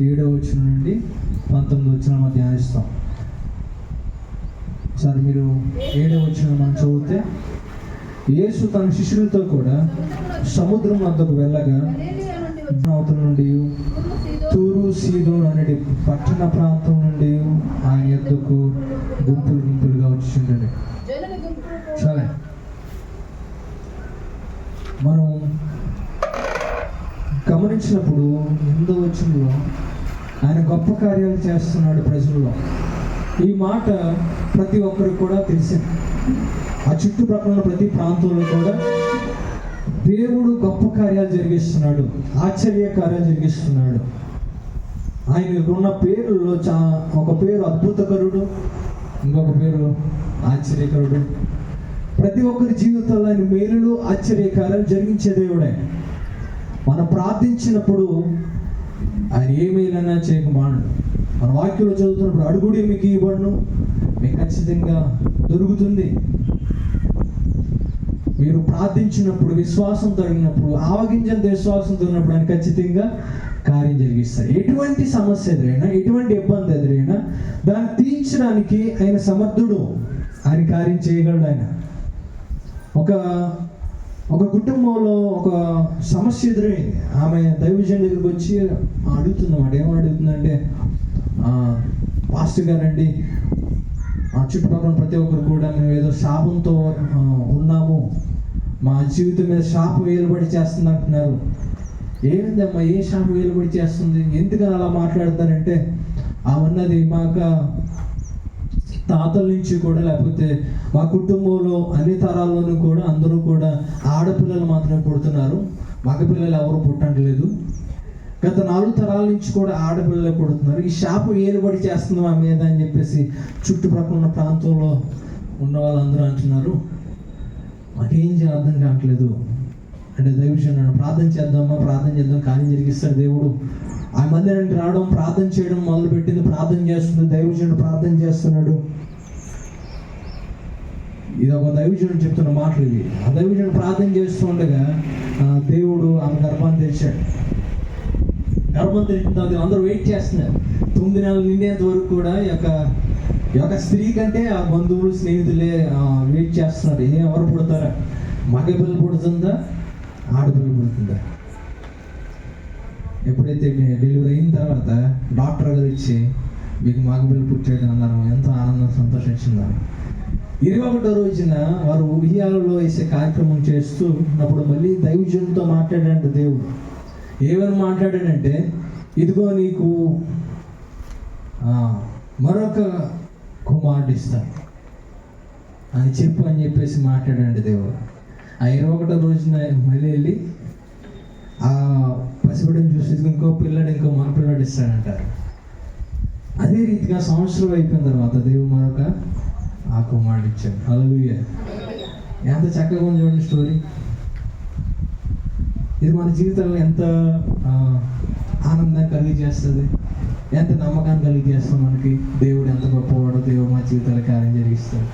7వ వచనం నుండి 19వ వచనం మనం ధ్యానిస్తాం. సార్ మీరు 7వ వచనం మనం చదివితే, యేసు తన శిష్యులతో కూడా సముద్రం వద్దకు వెళ్ళగా అవతల నుండి తూరు సీదోను అనే పట్టణ ప్రాంతం నుండి ఆయన యొద్దకు గుంపులు గుంపులుగా వచ్చిండే. సరే, మనం గమనించినప్పుడు 8వ వచనంలో ఆయన గొప్ప కార్యాలు చేస్తున్నాడు ప్రజల్లో. ఈ మాట ప్రతి ఒక్కరికి కూడా తెలిసింది. ఆ చుట్టుప్రక్కల ప్రతి ప్రాంతంలో కూడా దేవుడు గొప్ప కార్యాలు జరిగిస్తున్నాడు, ఆశ్చర్య కార్యాలు జరిగిస్తున్నాడు. ఆయనకు ఉన్న పేర్లలో ఒక పేరు అద్భుతకరుడు, ఇంకొక పేరు ఆశ్చర్యకరుడు. ప్రతి ఒక్కరి జీవితంలో ఆయన మేలులు ఆశ్చర్యకార్యాలు జరిగించే దేవుడే. మనం ప్రార్థించినప్పుడు ఆయన ఏ మేలైనా చేయకమానడు. మన వాక్యంలో చదువుతున్నప్పుడు అడుగుడి మీకు ఇవ్వబడును, మీకు ఖచ్చితంగా దొరుకుతుంది. మీరు ప్రార్థించినప్పుడు, విశ్వాసంతో అడిగినప్పుడు, ఆవగింజంత విశ్వాసంతో ఉన్నప్పుడు ఆయన ఖచ్చితంగా కార్యం జరిగిస్తారు. ఎటువంటి సమస్య ఎదురైనా, ఎటువంటి ఇబ్బంది ఎదురైనా దాన్ని తీర్చడానికి ఆయన సమర్థుడు. ఆయన కార్యం చేయగలడు. ఆయన ఒక కుటుంబంలో ఒక సమస్య ఎదురైంది. ఆమె దైవజన్ దగ్గరికి వచ్చి అడుగుతుందన్నమాట. ఏమని అడుగుతుందంటే, పాస్టర్ గారండి, చుట్టుపక్కల ప్రతి ఒక్కరు కూడా మేము ఏదో శాపంతో ఉన్నాము, మా జీవితం మీద శాపం వేలుబడి చేస్తుంది అంటున్నారు. ఏమిందమ్మా, ఏ శాపం వేలుబడి చేస్తుంది, ఎందుకని అలా మాట్లాడతారంటే, అవన్నది మాకు తాతల నుంచి కూడా, లేకపోతే మా కుటుంబంలో అన్ని తరాల్లోనూ కూడా అందరూ కూడా ఆడపిల్లలు మాత్రమే పుడుతున్నారు, మగపిల్లలు ఎవరు పుట్టట్లేదు. గత 4 తరాల నుంచి కూడా ఆడపిల్లలే పుడుతున్నారు. ఈ శాపం ఏలుబడి చేస్తుంది మా మీద అని చెప్పేసి చుట్టుప్రక్కల ఉన్న ప్రాంతంలో ఉన్న వాళ్ళందరూ అంటున్నారు. మాకేం అర్థం కావట్లేదు అంటే, దైవజనుడు ప్రార్థన చేద్దామా, ప్రార్థన చేద్దాం, కార్యం జరిగిస్తాడు దేవుడు. ఆ మందిరానికి రావడం, ప్రార్థన చేయడం మొదలుపెట్టింది, ప్రార్థన చేస్తుంది, దైవజనుడు ప్రార్థన చేస్తున్నాడు. ఇది ఒక దైవజనుడు చెప్తున్న మాటలు ఇవి. ఆ దైవజనుడు ప్రార్థన చేస్తుండగా దేవుడు ఆమె గర్భాన్ని తెరిచాడు. గర్భం తెరిచిన తర్వాత అందరూ వెయిట్ చేస్తున్నారు. 9 నెలలు నిండేంత వరకు కూడా ఈ యొక్క స్త్రీ కంటే ఆ బంధువులు, స్నేహితులే వెయిట్ చేస్తున్నారు. ఎవరు పుడతారా, మగపిల్ల పుడుతుందా, ఆడపిల్ల పుడుతుందా? ఎప్పుడైతే డెలివరీ అయిన తర్వాత డాక్టర్ గారు ఇచ్చి మీకు మగపిల్ల పుట్టాడు అన్నారు. ఎంతో ఆనందం, సంతోషించిందారు. 21వ రోజున వారు ఉయ్యాలలో వేసే కార్యక్రమం చేస్తూ ఉన్నప్పుడు మళ్ళీ దైవజనుడితో మాట్లాడాడంట దేవుడు. ఏమని మాట్లాడాడంటే, ఇదిగో నీకు మరొక కుమారుడు ఇస్తాను అని చెప్పు అని చెప్పేసి మాట్లాడండి దేవుడు. ఆ 21వ రోజున మళ్ళీ వెళ్ళి ఆ పసిబిడ్డను చూసి ఇంకో మగ పిల్లడు ఇస్తాడంటారు. అదే రీతిగా సంవత్సరం అయిపోయిన తర్వాత దేవుడు మరొక ఆ కుమారుడు ఇచ్చాడు. హల్లెలూయా! ఎంత చక్కగా ఉంది చూడండి స్టోరీ. ఇది మన జీవితంలో ఎంత ఆనందాన్ని కలిగజేస్తుంది, ఎంత నమ్మకాన్ని కలిగజేస్తుంది. మనకి దేవుడు ఎంత గొప్పవాడో, దేవుడు మా జీవితాల కార్యం జరిగిస్తాడు.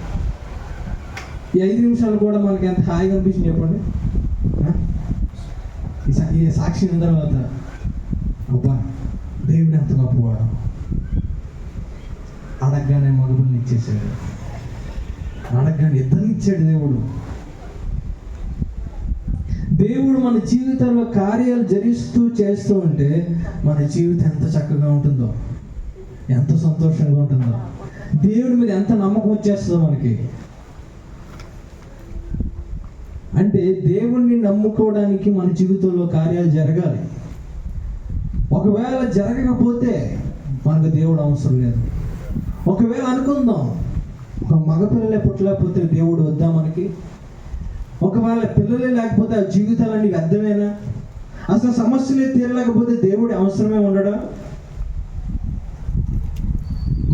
ఈ 5 నిమిషాలు కూడా మనకి ఎంత హాయిగా అనిపించింది చెప్పండి. ఈ సాక్షి అయిన తర్వాత అబ్బా దేవుడు ఎంత గొప్పవాడు, అడగగానే మగబుల్ని ఇచ్చేసాడు, అడగగానే ఇద్దరిని ఇచ్చాడు దేవుడు. దేవుడు మన జీవితంలో కార్యాలు చేస్తూ ఉంటే మన జీవితం ఎంత చక్కగా ఉంటుందో, ఎంత సంతోషంగా ఉంటుందో, దేవుడి మీద ఎంత నమ్మకం వచ్చేస్తుందో మనకి. అంటే దేవుణ్ణి నమ్ముకోవడానికి మన జీవితంలో కార్యాలు జరగాలి. ఒకవేళ జరగకపోతే మనకు దేవుడు అవసరం లేదు. ఒకవేళ అనుకుందాం, ఒక మగపిల్లలే పుట్టలేకపోతే దేవుడు వద్దా మనకి? ఒకవేళ పిల్లలే లేకపోతే ఆ జీవితాలన్నీ వ్యర్థమేనా? అసలు సమస్యలే తీరలేకపోతే దేవుడి అవసరమే ఉండడా?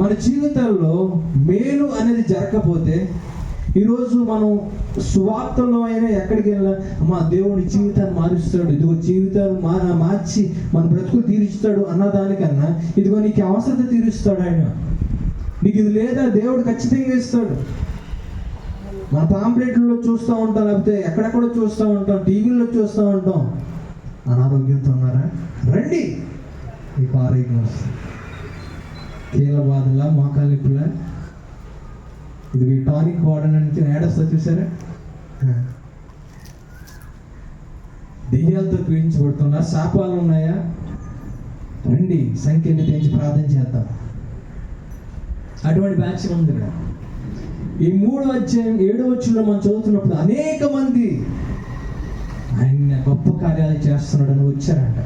మన జీవితాల్లో మేలు అనేది జరగకపోతే, ఈరోజు మనం సువార్తలో అయినా ఎక్కడికి వెళ్ళినా మా దేవుడి జీవితాన్ని మారుస్తాడు, ఇదిగో జీవితాన్ని మార్చి మన బ్రతుకు తీరుస్తాడు అన్నదానికన్నా, ఇదిగో నీకు అవసరత తీరుస్తాడు ఆయన. నీకు ఇది లేదా, దేవుడు ఖచ్చితంగా ఇస్తాడు. మన పాంప్లెట్లో చూస్తూ ఉంటాం, లేకపోతే ఎక్కడెక్కడో చూస్తూ ఉంటాం, టీవీలో చూస్తూ ఉంటాం. అనారోగ్యంతో ఉన్నారా, రండి మీకు ఆరోగ్యం వస్తుంది. కీళ్ళ బాధలా, మోకాలిప్పులా, ఇది టానిక్ వాడడానికి ఏడొస్తా చూసారా? దెయ్యాలతో పీడించబడుతున్నా, శాపాలు ఉన్నాయా? రండి సంఖ్యని తెంచి ప్రార్థన చేద్దాం. అటువంటి బ్యాచ్ ఉంది ఇక్కడ. ఈ 3వ అధ్యాయం 7వ వచనంలో మనం చదువుతున్నప్పుడు అనేక మంది ఆయన గొప్ప కార్యాలు చేస్తున్నాడని వచ్చారంట.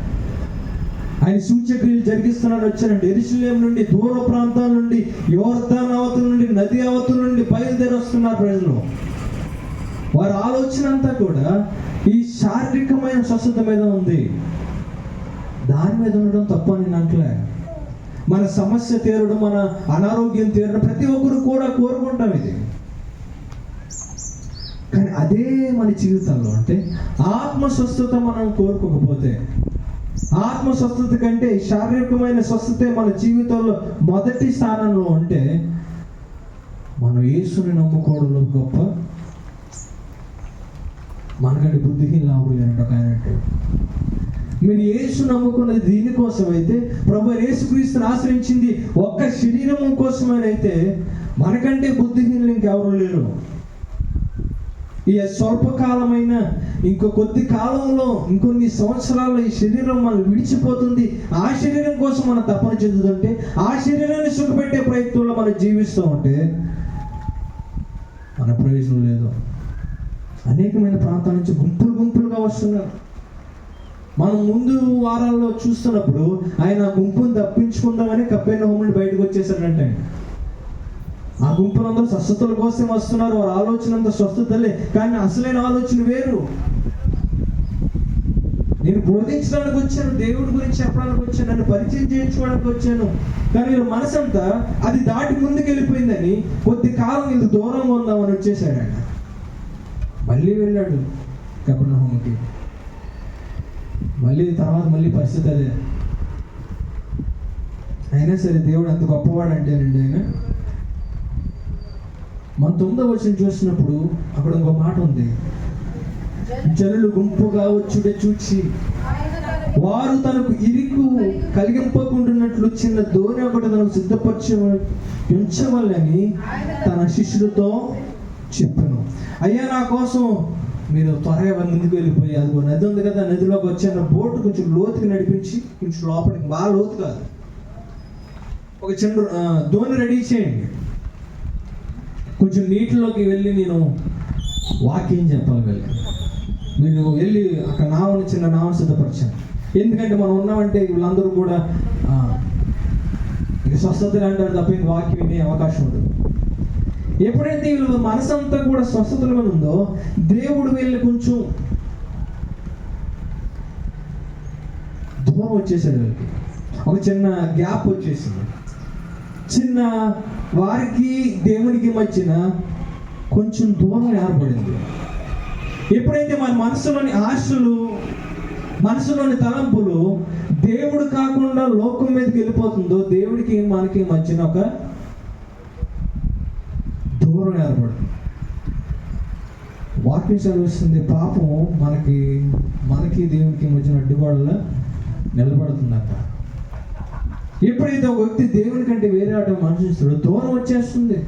ఆయన సూచక్రియలు జరిగిస్తున్నాడు వచ్చారంట. యెరూషలేము నుండి, దూర ప్రాంతాల నుండి, యోర్దాను అవతల నుండి, నది అవతల నుండి బయలుదేరి వస్తున్నారు ప్రజలు. వారి ఆలోచన అంతా కూడా ఈ శారీరకమైన స్వస్థత మీద ఉంది. దాని మీద ఉండడం తప్ప నేను అంటలే. మన సమస్య తీరడం, మన అనారోగ్యం తీరడం ప్రతి ఒక్కరు కూడా కోరుకుంటాం ఇది. కానీ అదే మన జీవితంలో అంటే ఆత్మ స్వస్థత మనం కోరుకోకపోతే, ఆత్మ స్వస్థత కంటే శారీరకమైన స్వస్థతే మన జీవితంలో మొదటి స్థానంలో ఉంటే, మనం యేసుని నమ్ముకోవడంలో గొప్ప, మనకంటే బుద్ధిహీన లాభం లేనంట ఒక ఆయన అంటాడు. మీరు యేసు నమ్ముకున్నది దీనికోసం అయితే, ప్రభు యేసుక్రీస్తుని ఆశ్రయించింది ఒక్క శరీరం కోసమేనైతే, మనకంటే బుద్ధిహీనులు ఇంకెవరూ లేరు. ఈ స్వల్పకాలమైన ఇంకో కొద్ది కాలంలో, ఇంకొన్ని సంవత్సరాల్లో ఈ శరీరం మనం విడిచిపోతుంది. ఆ శరీరం కోసం మనం తపన చెందుతుంటే, ఆ శరీరాన్ని సుఖపెట్టే ప్రయత్నంలో మనం జీవిస్తూ ఉంటే మన ప్రయోజనం లేదు. అనేకమైన ప్రాంతాల నుంచి గుంపులుగా వస్తున్నారు. మనం ముందు వారాల్లో చూస్తున్నప్పుడు ఆయన గుంపును తప్పించుకుందామని కపెర్నహూము నుండి బయటకు వచ్చేసాడంటే, ఆ గుంపులందరూ స్వస్థతల కోసం వస్తున్నారు. వారి ఆలోచన అంతా స్వస్థతలే, కానీ అసలైన ఆలోచన వేరు. నేను బోధించడానికి వచ్చాను, దేవుడి గురించి చెప్పడానికి వచ్చాను, నన్ను పరిచయం చేయించుకోవడానికి వచ్చాను, కానీ వీళ్ళ మనసంతా అది దాటి ముందుకు వెళ్ళిపోయిందని కొద్ది కాలం వీళ్ళు దూరంగా ఉందామని వచ్చేసాడు. ఆయన మళ్ళీ వెళ్ళాడు కపెర్నహూముకి. మళ్ళీ పరిస్థితి అదే. అయినా సరే దేవుడు అంత గొప్పవాడు అంటేనండి ఆయన. మన 9వ వచనం చూసినప్పుడు అక్కడ ఇంకో మాట ఉంది. జనులు గుంపుగా వచ్చుడే చూచి వారు తనకు ఇరుకు కలిగింపకుండాన్నట్లు చిన్న దోణి ఒకటి తనకు సిద్ధపరచవలని తన శిష్యులతో చెప్పాను. అయ్యా, నా కోసం మీరు త్వరగా ముందుకు వెళ్ళిపోయి, అదిగో నది ఉంది కదా, నదిలోకి వచ్చాను, బోటు కొంచెం లోతుకి నడిపించి, కొంచెం లోపలికి, బాగా లోతు కాదు, ఒక చిన్న దోణి రెడీ చేయండి, కొంచెం నీటిలోకి వెళ్ళి నేను వాక్యం చెప్పాలి. మీరు వెళ్ళి అక్కడ చిన్న నావను సిద్ధపరచాను. ఎందుకంటే మనం ఉన్నామంటే వీళ్ళందరూ కూడా ఇక స్వస్థతలు అంటారు తప్ప ఇంక వాక్యం వినే అవకాశం ఉండదు. ఎప్పుడైతే వీళ్ళ మనసంతా కూడా స్వస్థతల మీద ఉందో, దేవుడు వీళ్ళు కొంచెం దూరం వచ్చేసాడు. వీళ్ళకి ఒక చిన్న గ్యాప్ వచ్చేసింది. చిన్న వారికి దేవునికి మధ్యన కొంచెం దూరం ఏర్పడింది. ఎప్పుడైతే మన మనసులోని ఆశలు, మనసులోని తలంపులు దేవుడు కాకుండా లోకం మీదకి వెళ్ళిపోతుందో, దేవుడికి మనకి మధ్యన ఒక దూరం ఏర్పడుతుంది. వాక్యం సెలవిస్తుంది, పాపం మనకి దేవుడికి మధ్యన అడ్డుగోడలా నిలబడుతుందట. ఎప్పుడైతే ఒక వ్యక్తి దేవుని కంటే వేరే ఆట మనుషుడు, దూరం వచ్చేస్తుంది,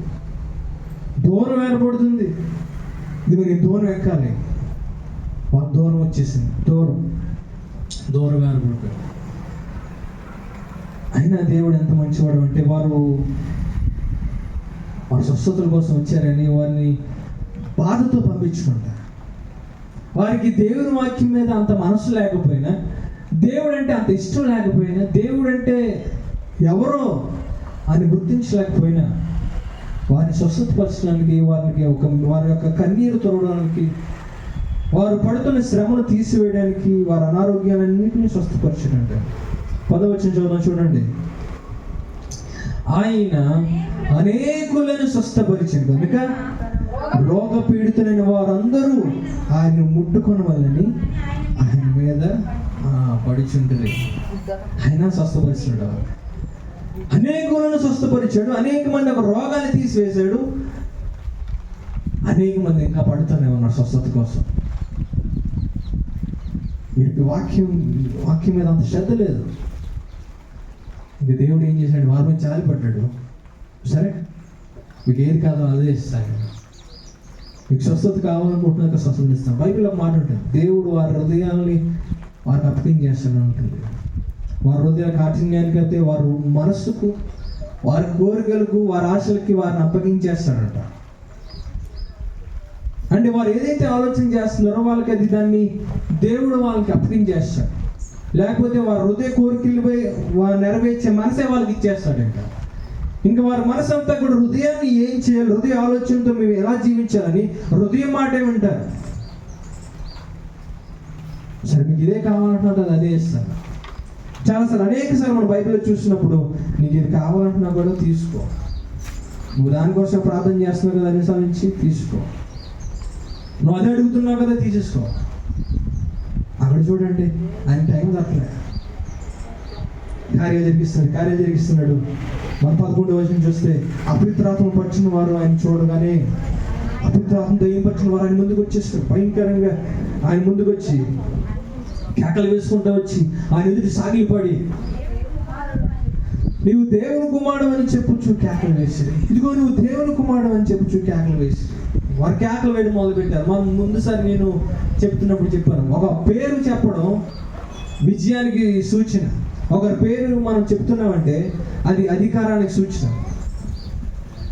దూరం ఏర్పడుతుంది. ఇది మీరు దూరం ఎక్కాలి, వారు దూరం వచ్చేసింది, దూరం ఏర్పడుతుంది. అయినా దేవుడు ఎంత మంచివాడు అంటే, వారు స్వస్థతల కోసం వచ్చారని వారిని బాధతో పంపించుకుంటారు. వారికి దేవుని వాక్యం మీద అంత మనసు లేకపోయినా, దేవుడు అంటే అంత ఇష్టం లేకపోయినా, దేవుడు అంటే ఎవరో అని గుర్తించలేకపోయినా, వారిని స్వస్థతపరచడానికి, వారి యొక్క కన్నీరు తొలగడానికి, వారు పడుతున్న శ్రమను తీసివేయడానికి, వారి అనారోగ్యాలన్నింటినీ స్వస్థపరచడానికి. 10వ వచనం చదువుదాం చూడండి. ఆయన అనేకులను స్వస్థపరిచాడు కనుక రోగపీడితులైన వారందరూ ఆయన ముట్టుకొని వల్లని ఆయన మీద పడిచుంటుంది. ఆయన స్వస్థపరిచాడు, అనేకులను స్వస్థపరిచాడు, అనేక మంది ఒక రోగాన్ని తీసివేశాడు, అనేక మంది ఇంకా పడుతూనే ఉన్నారు స్వస్థత కోసం. వీరికి వాక్యం మీద అంత శ్రద్ధ లేదు. ఇంక దేవుడు ఏం చేశాడు, వారి మీద జాలిపడ్డాడు. సరే మీకు ఏది కాదో అదే ఇస్తాను, మీకు స్వస్థత కావాలనుకుంటున్నాక స్వస్థత ఇస్తాను. బైబిల్లో మాట ఉంటుంది, దేవుడు వారి హృదయాల్ని వారికి అప్పగించేస్తాడు ఉంటుంది. వారి హృదయ కాఠిన్యానికి అయితే వారి మనస్సుకు, వారి కోరికలకు, వారి ఆశలకి వారిని అప్పగించేస్తాడంట. అంటే వారు ఏదైతే ఆలోచన చేస్తున్నారో వాళ్ళకి అది దాన్ని దేవుడు వాళ్ళకి అప్పగించేస్తాడు. లేకపోతే వారి హృదయ కోరికలపై వారు నెరవేర్చే మనసే వాళ్ళకి ఇచ్చేస్తాడంట. ఇంకా వారి మనసు అంతా కూడా హృదయాన్ని ఏం చేయాలి, హృదయ ఆలోచనతో మేము ఎలా జీవించాలని హృదయం మాటే వింటారు. సరే మీకు ఇదే కావాలంటున్నా అదే ఇస్తాను. చాలాసార్లు అనేకసార్లు మనం బైబిల్లో చూసినప్పుడు నీకు ఇది కావాలంటున్నా కూడా తీసుకో, నువ్వు దానికోసం ప్రార్థన చేస్తున్నావు కదా అన్నిసార్లు నుంచి తీసుకో, నువ్వు అదే అడుగుతున్నావు కదా తీసేసుకో. అక్కడ చూడండి ఆయన టైం తప్పలే, కార్యాలు జరిగిస్తున్నాడు. మన 11వ వచనం చూస్తే అపవిత్రాత్మ పట్టిన వారు ఆయన చూడగానే, అపవిత్రాత్మ దయ్యం పట్టిన వారు ఆయన ముందుకు వచ్చేస్తారు. భయంకరంగా ఆయన ముందుకు వచ్చి కేకలు వేసుకుంటూ వచ్చి ఆయన ఎదుటి సాగిలిపడి, నీవు దేవుని కుమారుడు అని చెప్పుచు కేకలు వేసి, ఇదిగో నువ్వు దేవుని కుమారుడు అని చెప్పుచు కేకలు వేసి వారు కేకలు వేయడం మొదలుపెట్టారు. మనం ముందుసారి నేను చెప్తున్నప్పుడు చెప్పాను, ఒక పేరు చెప్పడం విజయానికి సూచన. ఒకరి పేరు మనం చెప్తున్నామంటే అది అధికారానికి సూచన.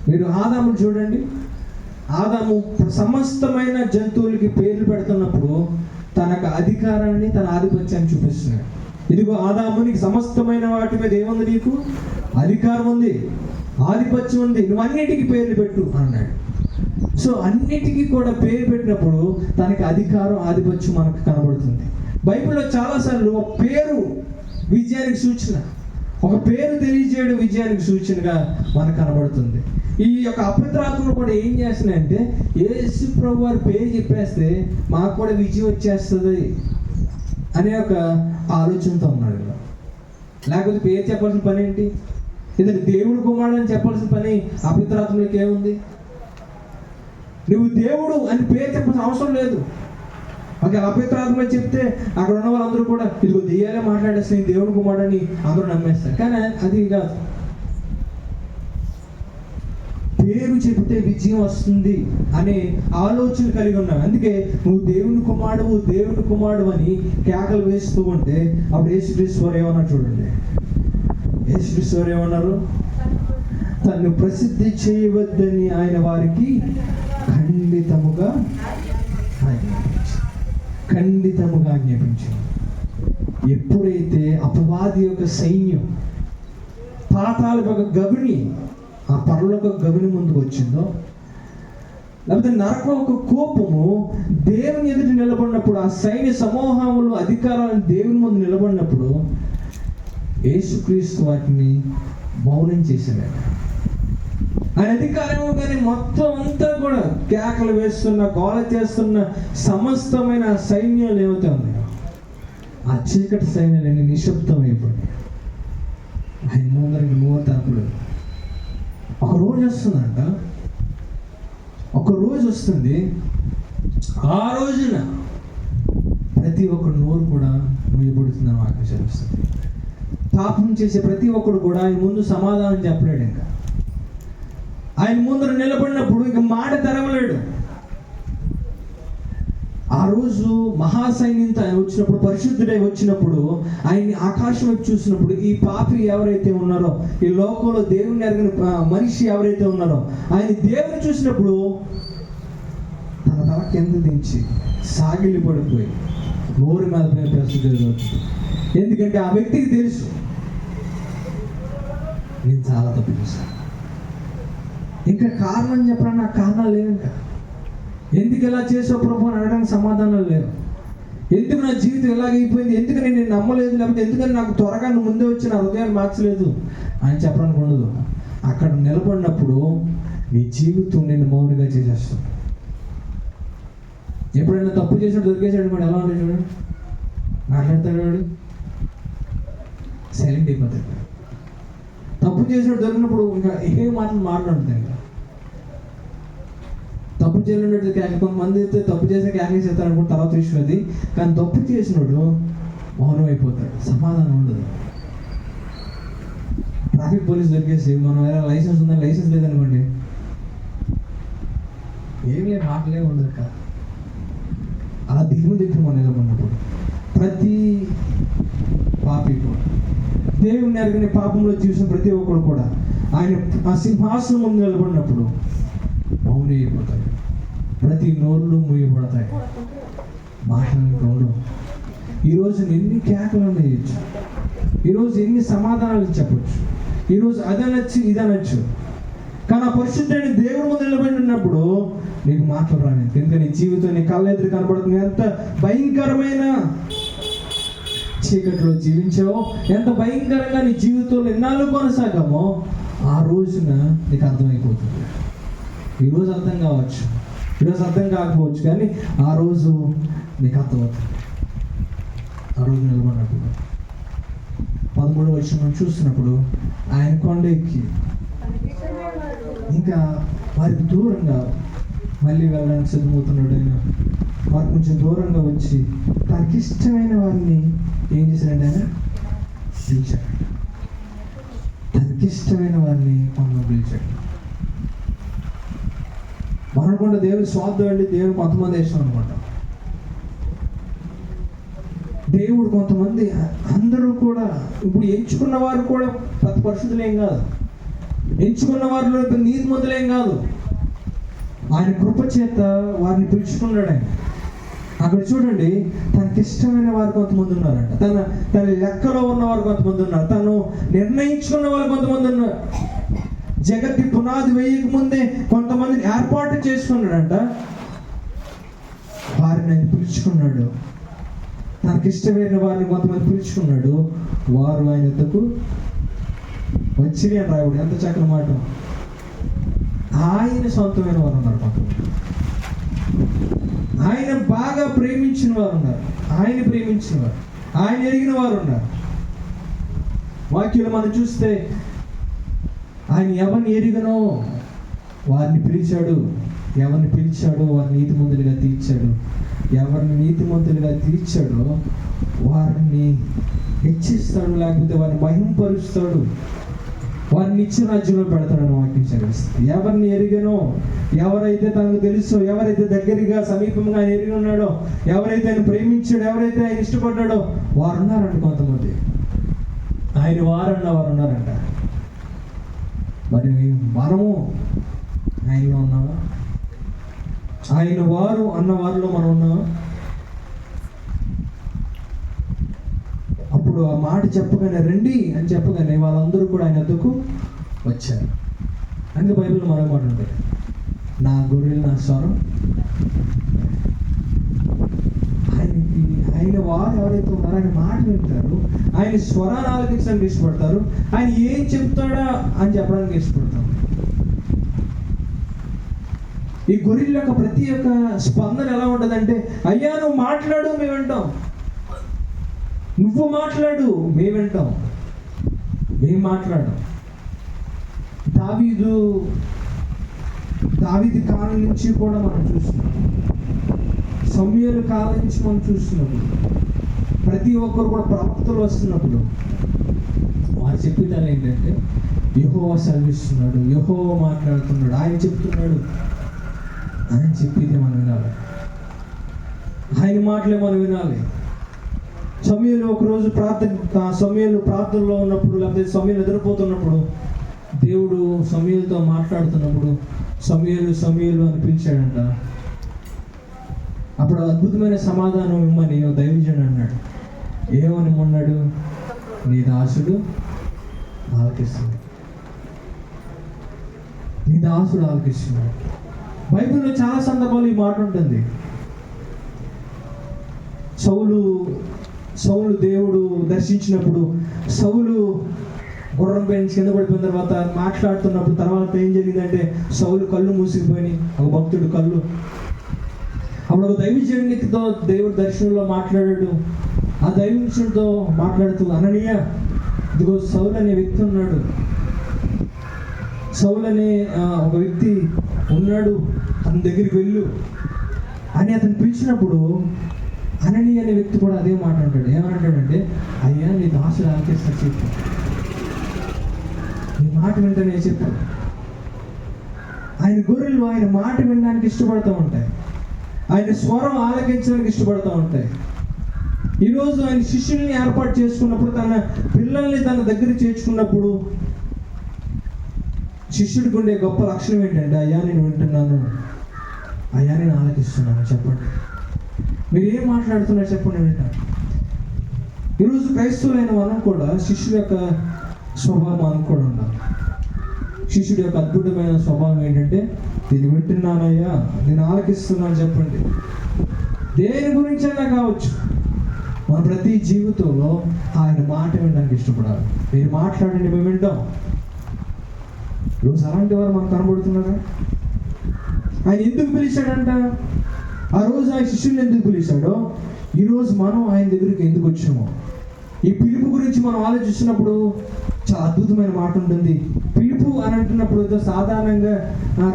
మీరు ఆదామును చూడండి, ఆదాము సమస్తమైన జంతువులకి పేర్లు పెడుతున్నప్పుడు తనకు అధికారాన్ని, తన ఆధిపత్యాన్ని చూపిస్తున్నాడు. ఇదిగో ఆదాము, నీకు సమస్తమైన వాటి మీద ఏముంది, నీకు అధికారం ఉంది, ఆధిపత్యం ఉంది, నువ్వు అన్నిటికీ పేర్లు పెట్టు అన్నాడు. సో అన్నిటికీ కూడా పేరు పెట్టినప్పుడు తనకి అధికారం, ఆధిపత్యం మనకు కనబడుతుంది. బైబిల్లో చాలాసార్లు ఒక పేరు విజయానికి సూచన, ఒక పేరు తెలియజేయడం విజయానికి సూచనగా మనకు కనబడుతుంది. ఈ యొక్క అపవిత్రాత్మలు కూడా ఏం చేస్తున్నాయంటే, యేసు ప్రభు వారి పేరు చెప్పేస్తే మాకు కూడా విజయం వచ్చేస్తుంది అనే ఒక ఆలోచనతో ఉన్నాడు. లేకపోతే పేరు చెప్పాల్సిన పని ఏంటి? ఇతను దేవుడు కుమారుడు అని చెప్పాల్సిన పని అపవిత్రాత్మలకి ఏముంది? నువ్వు దేవుడు అని పేరు చెప్పాల్సిన అవసరం లేదు. ఒక అపవిత్రాత్మ చెప్తే అక్కడ ఉన్న వాళ్ళందరూ కూడా ఇదిగో దెయ్యాలే మాట్లాడేస్తే దేవుడు కుమారుడని అందరూ నమ్మేస్తారు. కానీ అది కాదు, పేరు చెబితే విజయం వస్తుంది అనే ఆలోచన కలిగి ఉన్నావు. అందుకే నువ్వు దేవుని కుమారుడు అని కేకలు వేస్తూ ఉంటే అప్పుడు యేసుక్రీస్తు వారు ఏమన్నారు చూడండి. యేసుక్రీస్తు వారు ఏమన్నారు? తను ప్రసిద్ధి చేయవద్దని ఆయన వారికి ఖండితముగా ఆజ్ఞాపించాడు. ఎప్పుడైతే అపవాది యొక్క సైన్యం పాతాళ యొక్క గవిని, ఆ పరలోక గవిని ముందుకు వచ్చిందో, లేకపోతే నరకం ఒక కోపము దేవుని ఎదుటి నిలబడినప్పుడు, ఆ సైన్య సమూహములు అధికారాలను దేవుని ముందు నిలబడినప్పుడు యేసుక్రీస్తు వాటిని మౌనం చేశాడు. ఆయన అధికారం కానీ మొత్తం అంతా కూడా కేకలు వేస్తున్న, గోల చేస్తున్న సమస్తమైన సైన్యాలు ఏవైతే ఉన్నాయో ఆ చీకటి సైన్యాలన్నీ నిశ్శబ్దం అయిపోయి ఆయన ముందరికి నోరు తనపలేదు. ఒక రోజు వస్తుందంట, ఒక రోజు వస్తుంది, ఆ రోజున ప్రతి ఒక్కరు నోరు కూడా మూయబడుతుందని వాక్యం చదివిస్తుంది. పాపం చేసే ప్రతి ఒక్కడు కూడా ఆయన ముందు సమాధానం చెప్పలేడు. ఇంకా ఆయన ముందర నిలబడినప్పుడు ఇంకా మాట తెరవలేడు. ఆ రోజు మహాసైన్యంతో ఆయన వచ్చినప్పుడు, పరిశుద్ధుడై వచ్చినప్పుడు, ఆయన్ని ఆకాశం వైపు చూసినప్పుడు ఈ పాపి ఎవరైతే ఉన్నారో, ఈ లోకంలో దేవుని ఎరగని మనిషి ఎవరైతే ఉన్నారో, ఆయన దేవుని చూసినప్పుడు తన తల కింద దించి సాగిలి పడిపోయి నోరు మీద పరిశుద్ధుడు. ఎందుకంటే ఆ వ్యక్తికి తెలుసు, నేను చాలా తప్పు చేశాను. ఇంకా కారణం చెప్పడానికి నాకు కారణాలు లేవు. ఇంకా ఎందుకు ఇలా చేసావు ప్రభు అని అడగడానికి సమాధానాలు లేవు. ఎందుకు నా జీవితం ఎలాగైపోయింది, ఎందుకు నేను నమ్మలేదు, లేకపోతే ఎందుకని నాకు త్వరగా నువ్వు ముందే వచ్చి నా హృదయాన్ని మార్చలేదు అని చెప్పడానికి ఉండదు. అక్కడ నిలబడినప్పుడు నీ జీవితం నేను మౌనంగా చేసేస్తాను. ఎప్పుడైనా తప్పు చేసినట్టు దొరికేసాడు కూడా ఎలా ఉంటుంది చూడండి, మాట్లాడతాడు వాడు, సైలెంట్ అయిపోతాడు. తప్పు చేసినట్టు దొరికినప్పుడు ఇంకా ఏ మాటలు మాట్లాడుతాయి. ఇంకా తప్పు చేయలేనట్టు కొంతమంది అయితే తప్పు చేసిన క్యాన్సిల్ చేస్తారు అనుకుంటే తర్వాత విషయం అది. కానీ తప్పు చేసినప్పుడు మౌనం అయిపోతాడు, సమాధానం ఉండదు. ట్రాఫిక్ పోలీస్ దొరికేసి మనం ఎలా లైసెన్స్ ఉందని లైసెన్స్ లేదనుకోండి, ఏం లేదు, మాటలే ఉండదు కదా. అలా దేవుని దగ్గర మనం నిలబడినప్పుడు ప్రతి పాపి కూడా, దేవుని ఎరగని పాపంలో జీవిస్తున్న ప్రతి ఒక్కరు కూడా ఆయన ఆ సింహాసనం ముందు నిలబడినప్పుడు మౌనం అయిపోతాయి, ప్రతి నోళ్ళు మూయబడతాయి, మాట్లాడుకోవడం. ఈరోజు ఎన్ని కేకలు వేయచ్చు, ఈరోజు ఎన్ని సమాధానాలు చెప్పచ్చు, ఈరోజు అదనొచ్చు ఇదనొచ్చు, కానీ ఆ పరిశుద్ధమైన దేవుడి ముందు నిలబడినప్పుడు నీకు మాటలు రాలేదు. ఎందుకంటే నీ జీవితం నీ కళ్ళ ఎదురు కనబడుతుంది. ఎంత భయంకరమైన చీకట్లో జీవించావో, ఎంత భయంకరంగా నీ జీవితంలో ఎన్నాళ్ళు కొనసాగామో ఆ రోజున నీకు అర్థమైపోతుంది. ఈరోజు అర్థం కావచ్చు, ఈరోజు అర్థం కాకపోవచ్చు, కానీ ఆ రోజు నీకు అర్థమవుతుంది. ఆ రోజు నిలబడినప్పుడు 13వ వచనం చూస్తున్నప్పుడు ఆయన కొండ ఎక్కి ఇంకా వారికి దూరంగా మళ్ళీ వెళ్ళడానికి సిద్ధమవుతున్నాడు. ఆయన వారికి కొంచెం దూరంగా వచ్చి తనకి ఇష్టమైన వారిని ఏం చేశాడంటే ఆయన పిలిచాడు. తనకి ఇష్టమైన వారిని కొంత పిలిచాడు. మనం కూడా దేవుని స్వార్థం అండి, దేవుడు కొంతమంది ఇష్టం అనుకుంటాం. దేవుడు కొంతమంది, అందరూ కూడా ఇప్పుడు ఎంచుకున్న వారు కూడా ప్రతి పరిస్థితులు ఏం కాదు, ఎంచుకున్న వారిలో నీతిమంతులేం కాదు. ఆయన కృప చేత వారిని పిలుచుకున్నాడు. ఆయన అక్కడ చూడండి, తనకి ఇష్టమైన వారు కొంతమంది ఉన్నారంట, తన లెక్కలో ఉన్నవారు కొంతమంది ఉన్నారు, తను నిర్ణయించుకున్న వారు కొంతమంది ఉన్నారు. జగత్తి పునాది వేయక ముందే కొంతమందిని ఏర్పాటు చేసుకున్నాడంట. వారిని ఆయన పిలుచుకున్నాడు. తనకి ఇష్టమైన వారిని కొంతమంది పిలుచుకున్నాడు. వారు ఆయన వద్దకు వచ్చి అని రాయబడి, ఎంత చక్కని మాట. ఆయన సొంతమైన వారు ఉన్నారు కొంతమంది, ఆయన బాగా ప్రేమించిన వారు ఉన్నారు, ఆయన ప్రేమించిన వారు, ఆయన ఎరిగిన వారు ఉన్నారు. వాక్యంలో మనం చూస్తే ఆయన ఎవరిని ఎరిగనో వారిని పిలిచాడు, ఎవరిని పిలిచాడో వారిని నీతిమంతులుగా తీర్చాడు, ఎవరిని నీతిమంతులుగా తీర్చాడో వారిని హెచ్చిస్తాడు, లేకపోతే వారిని మహింపరుస్తాడు, వారిని ఇచ్చిన రాజ్యంలో పెడతాడని వాక్యం చదివిస్తుంది. ఎవరిని ఎరిగనో, ఎవరైతే తనకు తెలుసో, ఎవరైతే దగ్గరగా సమీపంగా ఆయన ఎరిగి ఉన్నాడో, ఎవరైతే ఆయన ప్రేమించాడో, ఎవరైతే ఆయన ఇష్టపడ్డాడో వారు ఉన్నారంట. కొంతమంది ఆయన వారన్న వారు ఉన్నారంట. మరి మనము ఆయనలో ఉన్నావా? ఆయన వారు అన్న వారిలో మనం ఉన్నావా? అప్పుడు ఆ మాట చెప్పగానే, రండి అని చెప్పగానే వాళ్ళందరూ కూడా ఆయన వద్దకు వచ్చారు. అందుకే బైబిల్ మరో మాట ఉంటుంది, నా గొర్రెలు నా స్వరం. ఆయన వారు ఎవరైతే ఉన్నారో ఆయన మాట వింటారు, ఆయన స్వరాన్ని ఆలకించడానికి ఇష్టపడతారు, ఆయన ఏం చెప్తాడా అని చెప్పడానికి ఇష్టపడతారు. ఈ గొర్రెల యొక్క ప్రతి ఒక్క స్పందన ఎలా ఉంటుందంటే, అయ్యా నువ్వు మాట్లాడు మేము వింటాం, నువ్వు మాట్లాడు మేము వింటాం, మేము మాట్లాడడం. దావీదు కాలం నుంచి కూడా మనం చూస్తున్నాం, సమూయేలు కాలం నుంచి మనం చూస్తున్నప్పుడు, ప్రతి ఒక్కరు కూడా ప్రవక్తలు వస్తున్నప్పుడు వారు చెప్పేదాన్ని ఏంటంటే, యెహోవా సెలవిస్తున్నాడు, యెహోవా మాట్లాడుతున్నాడు, ఆయన చెప్తున్నాడు, ఆయన చెప్పేది మనం వినాలి, ఆయన మాటలే మనం వినాలి. సమూయేలు ఒకరోజు సమూయేలు ప్రార్థనలో ఉన్నప్పుడు, లేకపోతే సమూయేలు నిద్రపోతున్నప్పుడు దేవుడు సమూయేలుతో మాట్లాడుతున్నప్పుడు సమూయేలు సమూయేలు అని పిలిచాడంట. అప్పుడు అద్భుతమైన సమాధానం ఇమ్మని దైవజనుడు అన్నాడు. ఏమని అన్నాడు? నీ దాసుడు ఆలకిస్తున్నాడు, నీ దాసుడు ఆలకిస్తున్నాడు. బైబిల్లో చాలా సందర్భాలు ఈ మాట ఉంటుంది. సౌలు దేవుడు దర్శించినప్పుడు, సౌలు గుర్రం పైన కింద పడిపోయిన తర్వాత ఏం జరిగిందంటే, సౌలు కళ్ళు మూసిపోయినాయి, ఒక భక్తుడు కళ్ళు. అప్పుడు ఒక దైవజనునితో దేవుడు దర్శనంలో మాట్లాడాడు. ఆ దైవజనుడితో మాట్లాడుతూ, అననీయ, ఇదిగో సౌలు అనే వ్యక్తి ఉన్నాడు, సౌలు అనే ఒక వ్యక్తి ఉన్నాడు, అతని దగ్గరికి వెళ్ళు అని అతను పిలిచినప్పుడు, అననీయ అనే వ్యక్తి కూడా అదే మాట అంటాడు. ఏమంటాడంటే, అయ్యా నీ దాసుడు ఆలకిస్తా చెప్పు. మాట వింటేనే చెప్పాను. ఆయన గొర్రెలు ఆయన మాట వినడానికి ఇష్టపడుతూ ఉంటాయి, ఆయన స్వరం ఆలకించడానికి ఇష్టపడుతూ ఉంటాయి. ఈరోజు ఆయన శిష్యుల్ని ఏర్పాటు చేసుకున్నప్పుడు, తన పిల్లల్ని తన దగ్గర చేర్చుకున్నప్పుడు శిష్యుడికి ఉండే గొప్ప లక్షణం ఏంటంటే, అయ్యా నేను వింటున్నాను, అయ్యా నేను ఆలకిస్తున్నాను. చెప్పండి, మీరు ఏం మాట్లాడుతున్నారు చెప్పండి, వింటాను. ఈరోజు క్రైస్తవులైన మనం కూడా శిష్యుడి యొక్క స్వభావం మనం కూడా ఉండాలి. శిష్యుడి యొక్క అద్భుతమైన స్వభావం ఏంటంటే, నేను వింటున్నానయ్యా, నేను ఆలకిస్తున్నాను చెప్పండి. దేని గురించి అయినా కావచ్చు, మన ప్రతి జీవితంలో ఆయన మాట వినడానికి ఇష్టపడాలి. మీరు మాట్లాడండి, మేము వింటాం. ఈరోజు అలాంటి వారు మనకు కనబడుతున్నారా? ఆయన ఎందుకు పిలిచాడంట? ఆ రోజు ఆయన శిష్యుల్ని ఎందుకు పిలిచాడో, ఈరోజు మనం ఆయన దగ్గరికి ఎందుకు వచ్చామో, ఈ పిలుపు గురించి మనం ఆలోచిస్తున్నప్పుడు చాలా అద్భుతమైన మాట ఉంటుంది. పిలుపు అని అంటున్నప్పుడు ఏదో సాధారణంగా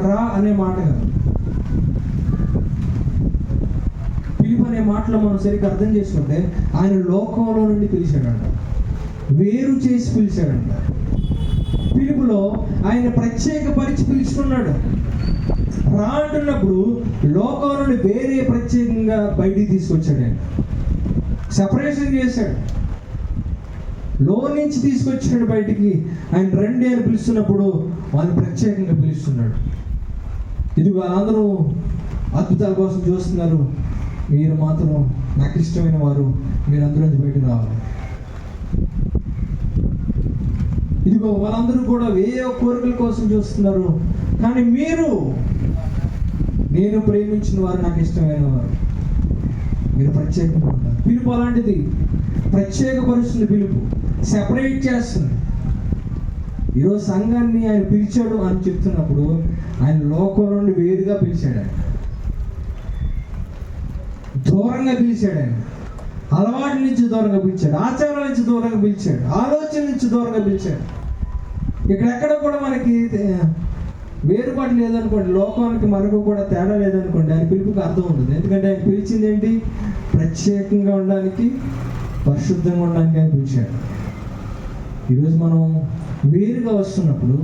రా అనే మాట కాదు. పిలుపు అనే మాటలో మనం సరిగ్గా అర్థం చేసుకుంటే, ఆయన లోకంలో నుండి పిలిచాడంట, వేరు చేసి పిలిచాడంట. పిలుపులో ఆయన ప్రత్యేక పరిచి పిలుచుకున్నాడు. రా అంటున్నప్పుడు లోకం నుండి వేరే ప్రత్యేకంగా బయటికి తీసుకొచ్చాడు. ఆయన సెపరేషన్ చేశాడు, లో నుంచి తీసుకొచ్చాడు బయటికి. ఆయన రండి అని పిలుస్తున్నప్పుడు వాళ్ళు ప్రత్యేకంగా పిలుస్తున్నాడు. ఇది వాళ్ళందరూ అద్భుతాల కోసం చూస్తున్నారు, మీరు మాత్రం నాకు ఇష్టమైన వారు, మీరు అందరూ బయటకు రావాలి. ఇదిగో వాళ్ళందరూ కూడా ఏ కోరికల కోసం చూస్తున్నారు, కానీ మీరు, నేను ప్రేమించిన వారు, నాకు ఇష్టమైన వారు, మీరు ప్రత్యేకంగా ఉంటారు. పిలుపు అలాంటిది, ప్రత్యేకపరుస్తుంది. పిలుపు సెపరేట్ చేస్తుంది. ఈరోజు సంఘాన్ని ఆయన పిలిచాడు అని చెప్తున్నప్పుడు, ఆయన లోకం నుండి వేరుగా పిలిచాడు, ఆయన దూరంగా పిలిచాడు, ఆయన అలవాటు నుంచి దూరంగా పిలిచాడు, ఆచారాల నుంచి దూరంగా పిలిచాడు, ఆలోచన నుంచి దూరంగా పిలిచాడు. ఇక్కడెక్కడ కూడా మనకి వేరుపాటు లేదనుకోండి, లోకానికి మనకు కూడా తేడా లేదనుకోండి, ఆయన పిలుపుకి అర్థం ఉంటుంది. ఎందుకంటే ఆయన పిలిచింది ఏంటి? ప్రత్యేకంగా ఉండడానికి, పరిశుద్ధంగా ఉండడానికి ఆయన పిలిచాడు. ఈరోజు మనం వేరుగా వస్తున్నప్పుడు,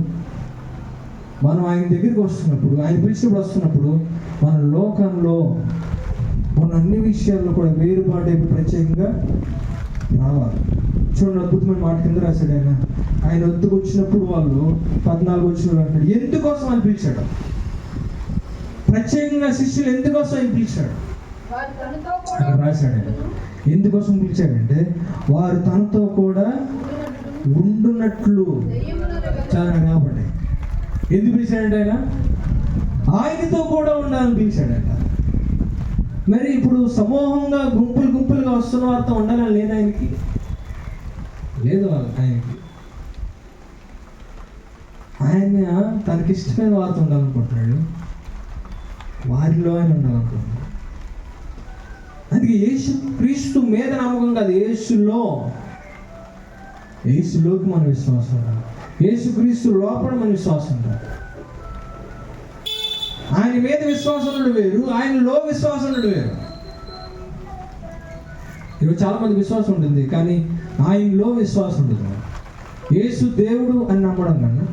మనం ఆయన దగ్గరికి వస్తున్నప్పుడు, ఆయన పిలిచినప్పుడు వస్తున్నప్పుడు, మన లోకంలో మన అన్ని విషయాల్లో కూడా వేరుపాటు ప్రత్యేకంగా రావాలి. చూడండి, అద్భుతమైన మాట కింద రాశాడు ఆయన. ఆయన వద్దకు వచ్చినప్పుడు వాళ్ళు 14 వచ్చిన అంటాడు, ఎందుకోసం అని పిలిచాడు? ప్రత్యేకంగా శిష్యులు ఎందుకోసం ఆయన పిలిచాడు అక్కడ రాశాడు. ఆయన ఎందుకోసం పిలిచాడంటే, వారు తనతో కూడా ఉండునట్లు. చాలా కాబట్టి ఎందుకు పిలిచాడంటే, ఆయన ఆయనతో కూడా ఉండాలని పిలిచాడంట. మరి ఇప్పుడు సమూహంగా గుంపులు గుంపులుగా వస్తున్న వారితో ఉండాలని లేదు ఆయనకి, లేదు ఆయనకి. ఆయన తనకిష్టమైన వారితో ఉండాలనుకుంటున్నాడు, వారిలో ఆయన ఉండాలనుకుంటున్నాడు. అందుకే యేసు క్రీస్తు మీద నమ్మకం కాదు, యేసులోకి మన విశ్వాసం ఉండాలి. యేసు క్రీస్తు లోపల మన విశ్వాసం ఉండాలి. ఆయన మీద విశ్వాసం ఉండడు వేరు, ఆయనలో విశ్వాసం ఉండడు వేరు. ఈరోజు చాలా మంది విశ్వాసం ఉంటుంది, కానీ ఆయనలో విశ్వాసం ఉండదు. యేసు దేవుడు అని నమ్మడం కన్నా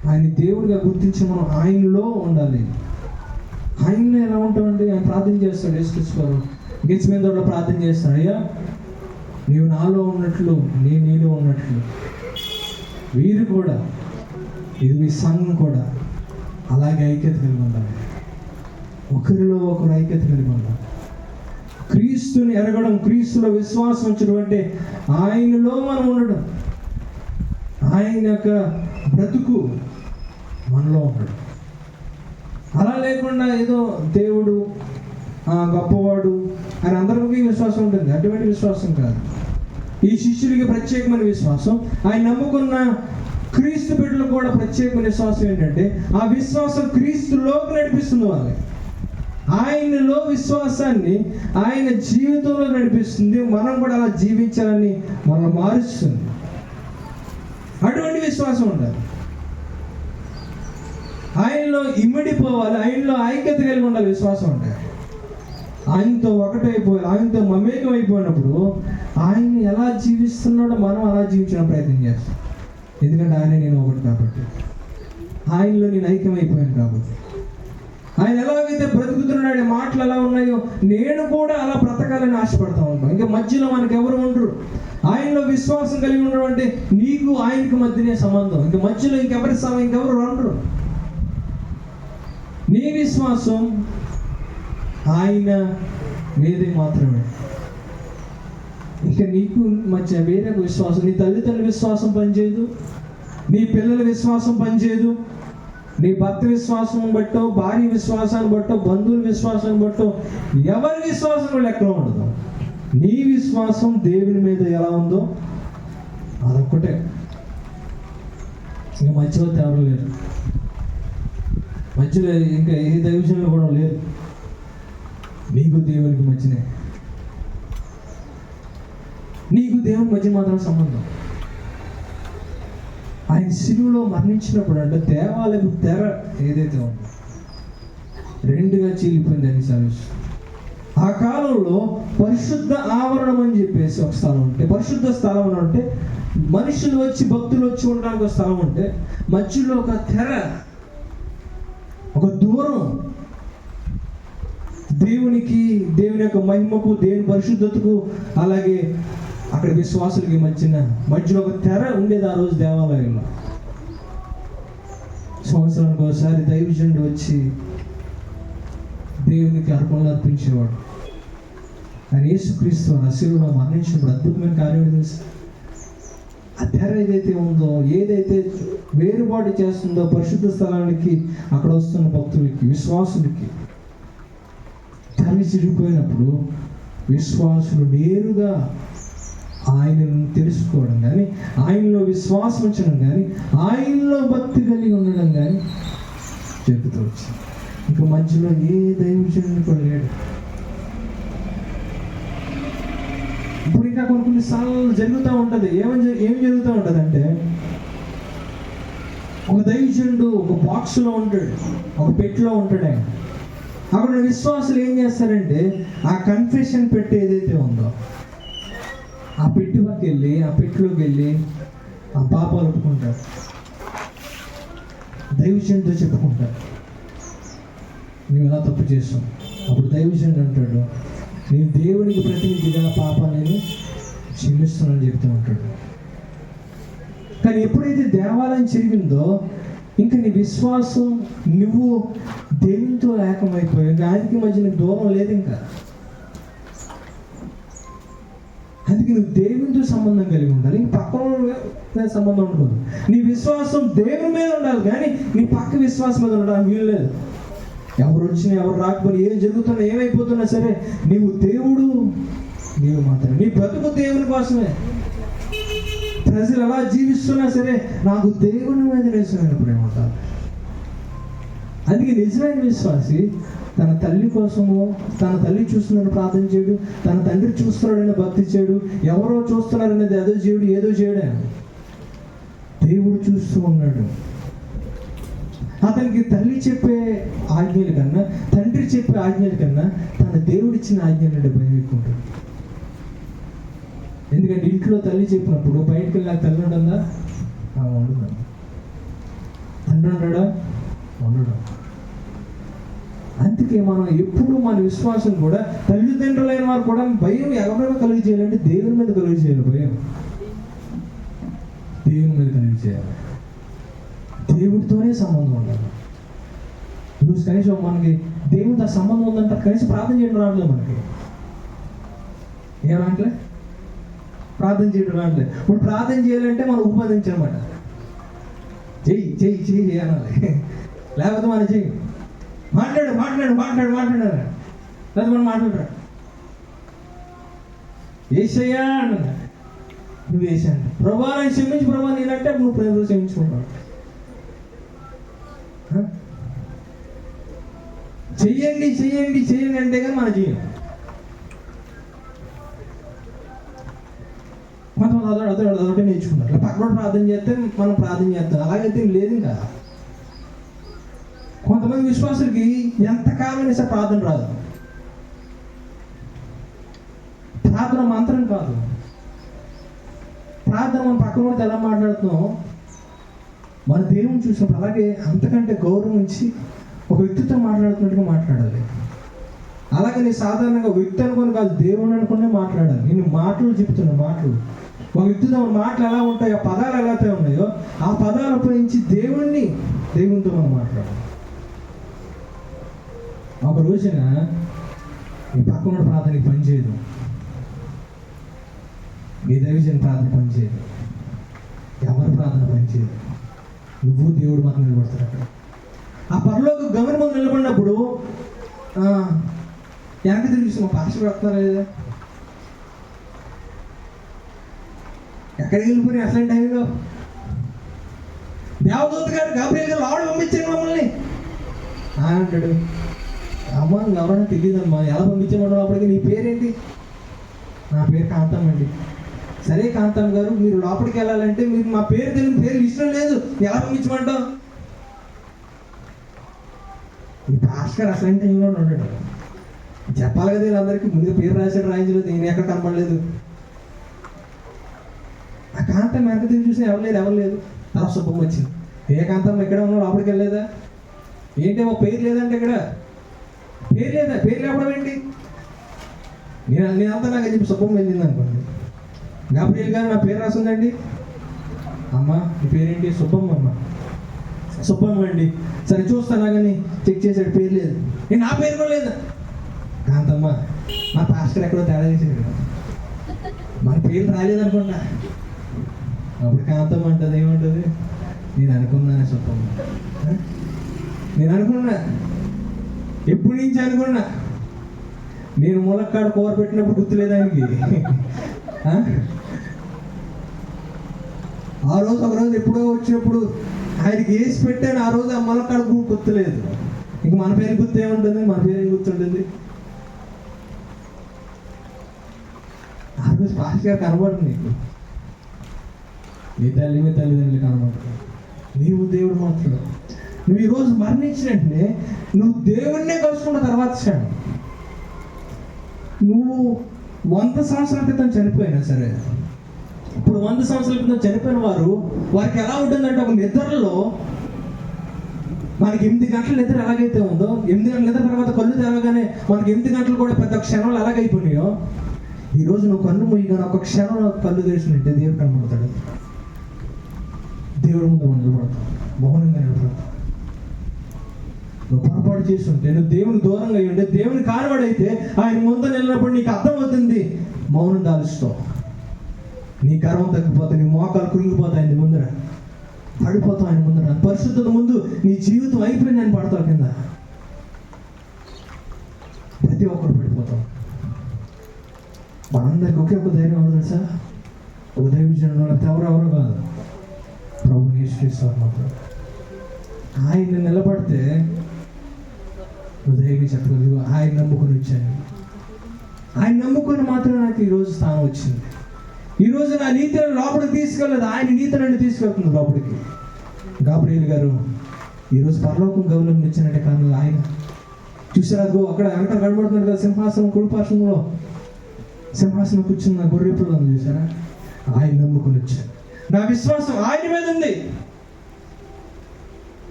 ఆయన దేవుడిగా గుర్తించి మనం ఆయనలో ఉండాలి. ఆయనలో ఎలా ఉంటామండి? ఆయన ప్రార్థన చేస్తాడు, యేసుక్రీస్తు వారు గెలిచి మీద ప్రార్థన చేస్తాడు, అయ్యా నీవు నాలో ఉన్నట్లు నేను నీలో ఉన్నట్లు వీరు కూడా, ఇది మీ సంఘం కూడా అలాగే ఐక్యత కలిగి ఉండాలి. ఒకరిలో ఒకరు ఐక్యత కలిగి ఉండాలి. క్రీస్తుని ఎరగడం, క్రీస్తులో విశ్వాసం ఉంచడం అంటే ఆయనలో మనం ఉండడం, ఆయన యొక్క బ్రతుకు మనలో ఉండడం. అలా లేకుండా ఏదో దేవుడు గొప్పవాడు అని అందరికీ విశ్వాసం ఉంటుంది, అటువంటి విశ్వాసం కాదు. ఈ శిష్యులకి ప్రత్యేకమైన విశ్వాసం, ఆయన నమ్ముకున్న క్రీస్తు బిడ్డలు కూడా ప్రత్యేకమైన విశ్వాసం ఏంటంటే, ఆ విశ్వాసం క్రీస్తులోకి నడిపిస్తుంది వాళ్ళని. ఆయనలో విశ్వాసాన్ని ఆయన జీవితంలో నడిపిస్తుంది, మనం కూడా అలా జీవించాలని మనం మారుస్తుంది. అటువంటి విశ్వాసం ఉండాలి. ఆయనలో ఇమిడిపోవాలి, ఆయనలో ఐక్యత కలిగి ఉండాలి. విశ్వాసం అంటే ఆయనతో ఒకటైపోయి, ఆయనతో మమేకం అయిపోయినప్పుడు ఆయన ఎలా జీవిస్తున్నాడో మనం అలా జీవించడం ప్రయత్నం చేస్తాం. ఎందుకంటే ఆయన నేను ఒకటి కాబట్టి, ఆయనలో నేను ఐక్యమైపోయాను కాబట్టి. ఆయన ఎలాగైతే బ్రతుకుతున్నాడు, మాటలు ఎలా ఉన్నాయో నేను కూడా అలా బ్రతకాలని ఆశపడతా ఉంటాను. ఇంకా మధ్యలో మనకి ఎవరు ఉండరు. ఆయనలో విశ్వాసం కలిగి ఉండడం అంటే నీకు ఆయనకు మధ్యనే సంబంధం. ఇంకా మధ్యలో ఇంకెవరు ఉండరు. నీ విశ్వాసం ఆయన మీదే మాత్రమే. ఇంకా నీకు మధ్య వేరే విశ్వాసం, నీ తల్లిదండ్రుల విశ్వాసం పనిచేయదు, నీ పిల్లల విశ్వాసం పనిచేయదు, నీ భర్త విశ్వాసం బట్టో, భార్య విశ్వాసాన్ని బట్టో, బంధువుల విశ్వాసాన్ని బట్టో ఎవరి విశ్వాసం లెక్కలో ఉండదు. నీ విశ్వాసం దేవుని మీద ఎలా ఉందో అదొక్కటే. ఇంకా మధ్యలో ఎవరు లేరు, మధ్యలో ఇంకా ఏ దైవజనులు కూడా లేరు. నీకు దేవునికి మధ్యనే, నీకు దేవుని మధ్య మాత్రం సంబంధం. ఆయన శిలువలో మరణించినప్పుడు అంటే దేవాలయపు తెర ఏదైతే ఉందో రెండుగా చీలిపోయిందని సర్వీస్. ఆ కాలంలో పరిశుద్ధ ఆవరణం అని చెప్పేసి ఒక స్థలం ఉంటే, పరిశుద్ధ స్థలం అని అంటే మనుషులు వచ్చి భక్తులు వచ్చి ఉండడానికి ఒక స్థలం ఉంటే, మధ్యలో ఒక తెర, ఒక దూరం దేవునికి, దేవుని యొక్క మహిమకు, దేవుని పరిశుద్ధతకు, అలాగే అక్కడ విశ్వాసులకి మధ్యలో ఒక తెర ఉండేది. ఆ రోజు దేవాలయంలో సంవత్సరానికి ఒకసారి దైవజనుడు వచ్చి దేవునికి అర్పణలు అర్పించేవాడు. ఆయన యేసుక్రీస్తు ఆ శిలువలో మరణించినప్పుడు అద్భుతమైన కార్యం తెలుసు. ఆ తెర ఏదైతే ఉందో, ఏదైతే వేరుబాటు చేస్తుందో పరిశుద్ధ స్థలానికి అక్కడ వస్తున్న భక్తులకి, విశ్వాసులకి, తెర చిరిగిపోయినప్పుడు విశ్వాసులు నేరుగా ఆయనను తెలుసుకోవడం కానీ, ఆయనలో విశ్వాసం ఉంచడం కానీ, ఆయనలో భక్తి కలిగి ఉండడం కానీ జరుగుతూ వచ్చింది. ఇంకా మధ్యలో ఏ దైవజనుడు కూడా లేడు. ఇప్పుడు ఇంకా కొన్ని సార్లు జరుగుతూ ఉంటుంది. ఏం జరుగుతూ ఉంటుంది అంటే, ఒక దైవజనుడు ఒక బాక్స్లో ఉంటాడు, ఒక పెట్టెలో ఉంటాడు. ఆయన అక్కడ విశ్వాసులు ఏం చేస్తారంటే, ఆ కన్ఫెషన్ పెట్టి ఏదైతే ఉందో ఆ పెట్టెలోకి వెళ్ళి ఆ పాపాలు ఒప్పుకుంటారు, దైవజనుడితో చెప్పుకుంటారు, మేము ఎలా తప్పు చేస్తాం. అప్పుడు దైవజనుడు అంటాడు, నేను దేవునికి ప్రతినిధిగా పాపాన్ని క్షమిస్తున్నానని చెప్తూ ఉంటాడు. కానీ ఎప్పుడైతే దేవాలయం చెరిగిందో ఇంకా నీ విశ్వాసం, నువ్వు దేవునితో ఏకమైపోయావు. ఇంకా ఆయనకి మధ్య నీకు దూరం లేదు. ఇంకా అందుకే నువ్వు దేవునితో సంబంధం కలిగి ఉండాలి, ఇంక పక్కన సంబంధం ఉండకూడదు. నీ విశ్వాసం దేవుని మీద ఉండాలి, కానీ నీ పక్క విశ్వాసం మీద ఉండడానికి వీలు లేదు. ఎవరు వచ్చినా ఎవరు రాకపోయినా, ఏం జరుగుతున్నా, ఏమైపోతున్నా సరే, నీవు దేవుడు, నీవు మాత్రమే. నీ బ్రతుకు దేవుని కోసమే. ప్రజలు ఎలా జీవిస్తున్నా సరే, నాకు దేవుని మీద నిజమైన ప్రేమ ఉండాలి. అందుకే నిజమైన విశ్వాసి తన తల్లి కోసము, తన తల్లి చూస్తున్నాడని ప్రార్థన చేయడు, తన తండ్రి చూస్తున్నాడని భక్తి చేయడు, ఎవరో చూస్తున్నారనేది ఏదో చేయడా, దేవుడు చూస్తూ ఉన్నాడు. అతనికి తల్లి చెప్పే ఆజ్ఞల కన్నా, తండ్రి చెప్పే ఆజ్ఞల కన్నా తన దేవుడిచ్చిన ఆజ్ఞలంటే భయం ఎక్కువ ఉంటుంది. ఎందుకంటే ఇంట్లో తల్లి చెప్పినప్పుడు బయటకు వెళ్ళి నాకు తల్లి ఉంటుందా? ఉండదు. తండ్రి ఉంటాడా? ఉండడు. అందుకే మనం ఎప్పుడు మన విశ్వాసం కూడా, తల్లిదండ్రులైన వారు కూడా భయం ఎవరైనా కలిగి చేయాలంటే దేవుని మీద కలిగి చేయాలి. భయం దేవుని మీద కలిగి చేయాలి. దేవుడితోనే సంబంధం ఉండాలి. ఇప్పుడు కనీసం మనకి దేవుడితో సంబంధం ఉందంటే కనీసం ప్రార్థన చేయడం రావట్లేదు. మనకి ఏం రావట్లే, ప్రార్థన చేయడం రావట్లేదు. ఇప్పుడు ప్రార్థన చేయాలంటే మనం ఉపదించనమాట, చెయ్యి అనాలి, లేకపోతే మనం చెయ్యి మాట్లాడారు లేదా మనం మాట్లాడరా, ఏసయ్యా అన్నా, నువ్వు వేసా అంట, ప్రభా నేను క్షమించి, ప్రభా నేనంటే నువ్వు ప్రేమతో క్షమించుకుంటావు. చెయ్యండి అంటే కానీ మనం చెయ్యం. అదొకటే నేర్చుకున్నారు. పక్కన ప్రార్థన చేస్తే మనం ప్రార్థన చేస్తాం, అలాగైతే లేదు. ఇంకా కొంతమంది విశ్వాసులకి ఎంతకాలమైనా సరే ప్రార్థన రాదు. ప్రార్థన మంత్రం కాదు. ప్రార్థన మనం పక్కన ఎలా మాట్లాడుతున్నాం మన దేవుని చూసినప్పుడు అలాగే అంతకంటే గౌరవించి ఒక వ్యక్తితో మాట్లాడుతున్నట్టుగా మాట్లాడాలి. అలాగే నీ సాధారణంగా వ్యక్తి అనుకుని కాదు, దేవుని అనుకునే మాట్లాడాలి. నేను మాటలు చెప్తున్నా, మాటలు ఒక వ్యక్తితో మాటలు ఎలా ఉంటాయో, ఆ పదాలు ఎలా ఉన్నాయో ఆ పదాలు ఉపయోగించి దేవునితో మనం మాట్లాడాలి. ఒక రోజున నీ పక్కన ప్రార్థనకి పనిచేయదు, నీ దైవజన ప్రార్థన పనిచేయదు, ఎవరి ప్రార్థన పనిచేయదు. నువ్వు దేవుడు మాత్రం నిలబడతారు అక్కడ. ఆ పరలోక గమని ముందు నిలబడినప్పుడు వెనక తిరిగి మా పాస్టర్ వస్తున్నారా లేదా, ఎక్కడికి వెళ్ళిపోయి అసలు టైంలో దేవదూత గారు గాబ్రియల్ గారు ఆవిడ పంపించాను మమ్మల్ని అంటాడు. అమ్మ ఎవరైనా తెలియదమ్మా, ఎలా పంపించామన్నా అప్పటికి నీ పేరేంటి? నా పేరు కాంతం అండి. సరే కాంతం గారు, మీరు లోపలికి వెళ్ళాలంటే మీరు మా పేరు తెలియని పేరు ఇష్టం లేదు, ఎలా పంపించమంటావు? ఈ పాస్టర్ అసలు టైంలో ఉన్నాడు. చెప్పాలి కదా వీళ్ళందరికీ, ముందుగా పేరు రాశాడు, రాయించలేదు, నేను ఎక్కడ కనపడలేదు. ఆ కాంతం వెనక తిరిగి చూసినా ఎవరు లేదు. తర్వాత శుభం వచ్చింది. ఏ కాంతం ఎక్కడ ఉన్నావు, లోపలికి వెళ్ళలేదా? ఏంటేమో పేరు లేదంటే ఇక్కడ పేరు లేదా, పేరు లేవడం ఏంటి? నేనంతా నాకు చెప్పి శుభం వెళ్ళింది అనుకోండి. గాబ్రియల్ గారు నా పేరు రాసిందండి. అమ్మ నీ పేరేంటి? సుబ్బమ్మ. అమ్మ సుబ్బమ్మ అండి. సరే చూస్తానా కానీ చెక్ చేసాడు, పేరు లేదు. నేను నా పేరు కూడా లేదా? కాంతమ్మ మా పాస్టర్ ఎక్కడో తేడా చేసాడు, మన పేరు రాలేదనుకుంటా. అప్పుడు కాంతమ్మ అంటుంది, ఏమంటుంది? నేను అనుకున్నాను సుబ్బమ్మ, నేను అనుకున్నా, ఎప్పటి నుంచి అనుకున్నా. నేను ములక్కాడ కూర పెట్టినప్పుడు గుర్తులేదానికి. ఆ రోజు ఒక రోజు ఎప్పుడో వచ్చినప్పుడు ఆయనకి వేసి పెట్టాను, ఆ రోజు ఆ ములక్కాడ గుర్తులేదు. ఇంక మన పేరు గుర్తు ఏముంటుంది? మన పేరు ఏం గుర్తుంటుంది? ఆ రోజు పాస్ గారు కనబడదు నీకు, నీ తల్లిదండ్రులు కనబడదు, నీవు దేవుడు మాత్రం. నువ్వు ఈరోజు మరణించినట్టే నువ్వు దేవుడినే కలుసుకున్న తర్వాత క్షణం, నువ్వు 100 సంవత్సరాల క్రితం చనిపోయినా సరే, ఇప్పుడు 100 సంవత్సరాల క్రితం చనిపోయిన వారికి ఎలా ఉంటుందంటే, ఒక నిద్రలో మనకి 8 గంటల నిద్ర ఎలాగైతే ఉందో, 8 గంటల నిద్ర తర్వాత కళ్ళు తెరవగానే మనకి 8 గంటలు కూడా పెద్ద క్షణంలో ఎలాగైపోయినాయో, ఈరోజు నువ్వు కన్ను మూయగానే ఒక క్షణంలో కళ్ళు తెరిచినట్టే దేవుడు కనబడతాడు. దేవుడు ముందు మనం నిలబడతాం, మౌనంగా నిలబడతాం. నువ్వు పొరపాటు చేస్తుంటే, నువ్వు దేవుని దూరంగా అయి ఉంటే, దేవుని కానివాడైతే ఆయన ముందు నిలినప్పుడు నీకు అర్థమవుతుంది, మౌనం దాలుస్తావు. నీ గర్వం తగ్గిపోతాయి, నీ మోకాలు కృంగిపోతాయి, ఆయన ముందర పడిపోతావు. ఆయన ముందర పరిశుద్ధత ముందు నీ జీవితం అయిపోయింది అని పడతావు కింద. ప్రతి ఒక్కరు పడిపోతాం. మనందరికి ఒకే ఒక ధైర్యం ఎవరు తెలుసా? ఒక దైవజనుడు ఎవరెవరో కాదు, ప్రభు యేసుక్రీస్తు మాత్రం. ఆయన నిలబడితే హృదయంగా చెప్పగలదు, ఆయన నమ్ముకొని వచ్చాను. ఆయన నమ్ముకొని మాత్రం నాకు ఈరోజు స్థానం వచ్చింది. ఈరోజు నా నీతిని లోపలికి తీసుకెళ్ళలేదు, ఆయన నీతి నన్ను తీసుకెళ్తుంది లోపలికి. గాబ్రియల్ గారు ఈరోజు పరలోకం గౌరవం ఇచ్చినట్టే కాదు, ఆయన చూసారా అక్కడ వెనక కనబడుతున్నాడు కదా సింహాసనం, కుడిపార్శ్వంలో సింహాసనం కూర్చున్న గొర్రె పిల్లను చూసారా? ఆయన నమ్ముకొని వచ్చాను, నా విశ్వాసం ఆయన మీద ఉంది.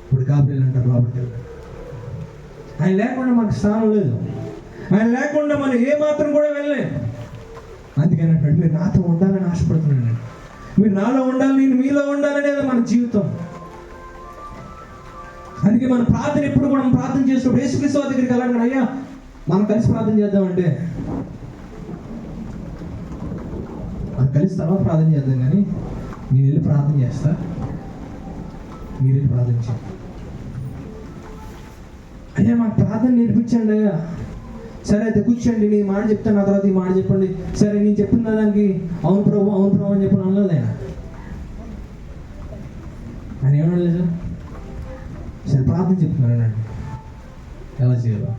ఇప్పుడు గాబ్రియల్ అంటారు లోపలికి వెళ్ళాడు. ఆయన లేకుండా మనకు స్థానం లేదు, ఆయన లేకుండా మనం ఏ మాత్రం కూడా వెళ్ళలేం. అందుకని అంటాడు, మీరు నాతో ఉండాలని ఆశపడుతున్నాను, మీరు నాలో ఉండాలి, నేను మీలో ఉండాలనేది మన జీవితం. అందుకే మన ప్రార్థన ఎప్పుడు కూడా మనం ప్రార్థన చేసినప్పుడు యేసుక్రీస్తు దగ్గరికి వెళ్ళండి, అయ్యా మనం కలిసి ప్రార్థన చేద్దామంటే మనం కలిసి తర్వాత ప్రార్థన చేద్దాం, కానీ నేను వెళ్ళి ప్రార్థన చేస్తా, మీరు వెళ్ళి ప్రార్థన చేయండి. అయ్యా మాకు ప్రార్థన నేర్పించండి అయ్యా. సరే అయితే కూర్చోండి, నేను మాట చెప్తాను, ఆ తర్వాత ఈ మాట చెప్పండి. సరే నేను చెప్పిన దానికి అవును ప్రభు అని చెప్పిన అనలేదు ఆయన. ఆయన ఏమన్నా సార్, సరే ప్రార్థన చెప్తున్నాను అండి, ఎలా చేయాలో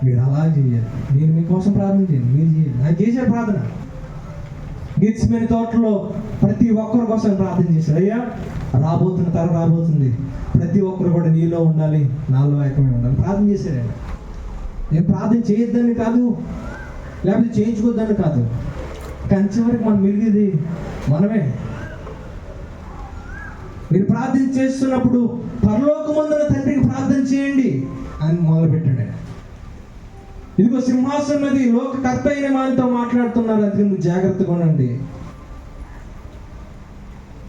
మీరు అలా చేయాలి, నేను మీకోసం ప్రార్థన చేయండి, మీరు చేయండి. ఆయన చేశారు ప్రార్థన. గెత్సేమనీ తోటలో ప్రతి ఒక్కరి కోసం ప్రార్థన చేశారు. అయ్యా రాబోతున్న తరం రాబోతుంది, ప్రతి ఒక్కరు కూడా నీలో ఉండాలి, నాలో ఏకమై ఉండాలి ప్రార్థన చేశారండి. నేను ప్రార్థన చేయొద్దని కాదు, లేకపోతే చేయించుకోవద్దని కాదు, కానీ చివరికి మనం మిగిలిది మనమే. మీరు ప్రార్థన చేస్తున్నప్పుడు పరలోకమందున తండ్రికి ప్రార్థన చేయండి అని మొదలుపెట్టాడు ఆయన. ఇదిగో సింహాసనం మీద లోకకర్త అయిన వారితో మాట్లాడుతున్నారు, అందుకే నువ్వు జాగ్రత్తగా ఉండండి.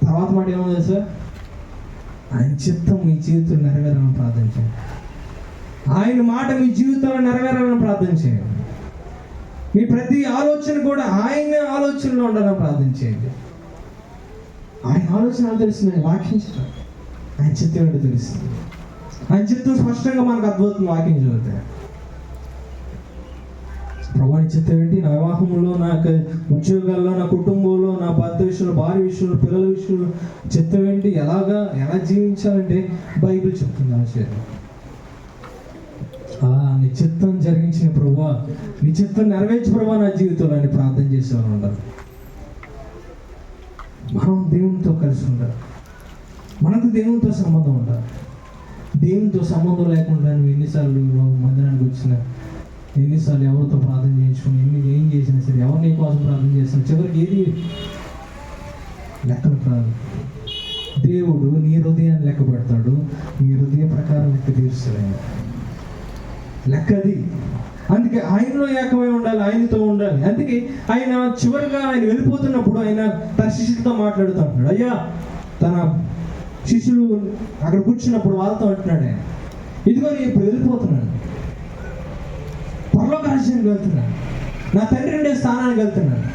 తర్వాత మాట ఏమో తెలుసా, ఆయన చిత్తం మీ జీవితంలో నెరవేరాలని ప్రార్థన చేయండి. ఆయన మాట మీ జీవితంలో నెరవేరాలని ప్రార్థన చేయండి. మీ ప్రతి ఆలోచన కూడా ఆయన ఆలోచనలో ఉండాలని ప్రార్థన చేయండి. ఆయన ఆలోచన తెలుస్తుంది, వాక్యం చెప్తారు. ఆయన చిత్తం ఏంటో తెలుస్తుంది. ఆయన చిత్తం స్పష్టంగా మనకు అర్థమవుతుంది వాక్యం చదివితే. ప్రభు చిత్తం ఏంటి? నా వివాహంలో, నా ఉద్యోగాల్లో, నా కుటుంబంలో, నా భర్త విషయంలో, భార్య విషయంలో, పిల్లల విషయంలో చిత్తం ఏంటి? ఎలా జీవించాలంటే బైబిల్ చెప్తుంది ఆ విషయం. నీ చిత్తం జరిగించిన ప్రభువా, నీ చిత్తం నెరవేర్చు ప్రభువా నా జీవితంలో అని ప్రార్థన చేసేవారు ఉండాలి. మనం దేవునితో కలిసి ఉండాలి. మనకు దేవునితో సంబంధం ఉండాలి. దేవునితో సంబంధం లేకుండా నువ్వు ఎన్నిసార్లు మందిరానికి వచ్చినా, ఎన్నిసార్లు ఎవరితో ప్రార్థన చేయించుకుని, ఏం చేసినా సరే, ఎవరు నీ కోసం ప్రార్థన చేసినా చివరికి ఏది లెక్కలు కాదు. దేవుడు నీ హృదయాన్ని లెక్క పెడతాడు. నీ హృదయ ప్రకారం లెక్క తీరుస్తాడు ఆయన. లెక్కది. అందుకే ఆయనలో ఏకమై ఉండాలి, ఆయనతో ఉండాలి. అందుకే ఆయన చివరిగా ఆయన వెళ్ళిపోతున్నప్పుడు ఆయన తన శిష్యులతో మాట్లాడుతూ అంటున్నాడు. అయ్యా, తన శిష్యులు అక్కడ కూర్చున్నప్పుడు వాళ్ళతో అంటున్నాడు ఆయన, ఇదిగో నేను ఇప్పుడు వెళ్ళిపోతున్నాను, పరలోక రాజ్యానికి వెళ్తున్నాను, నా తండ్రి ఉండే స్థానానికి వెళ్తున్నాను.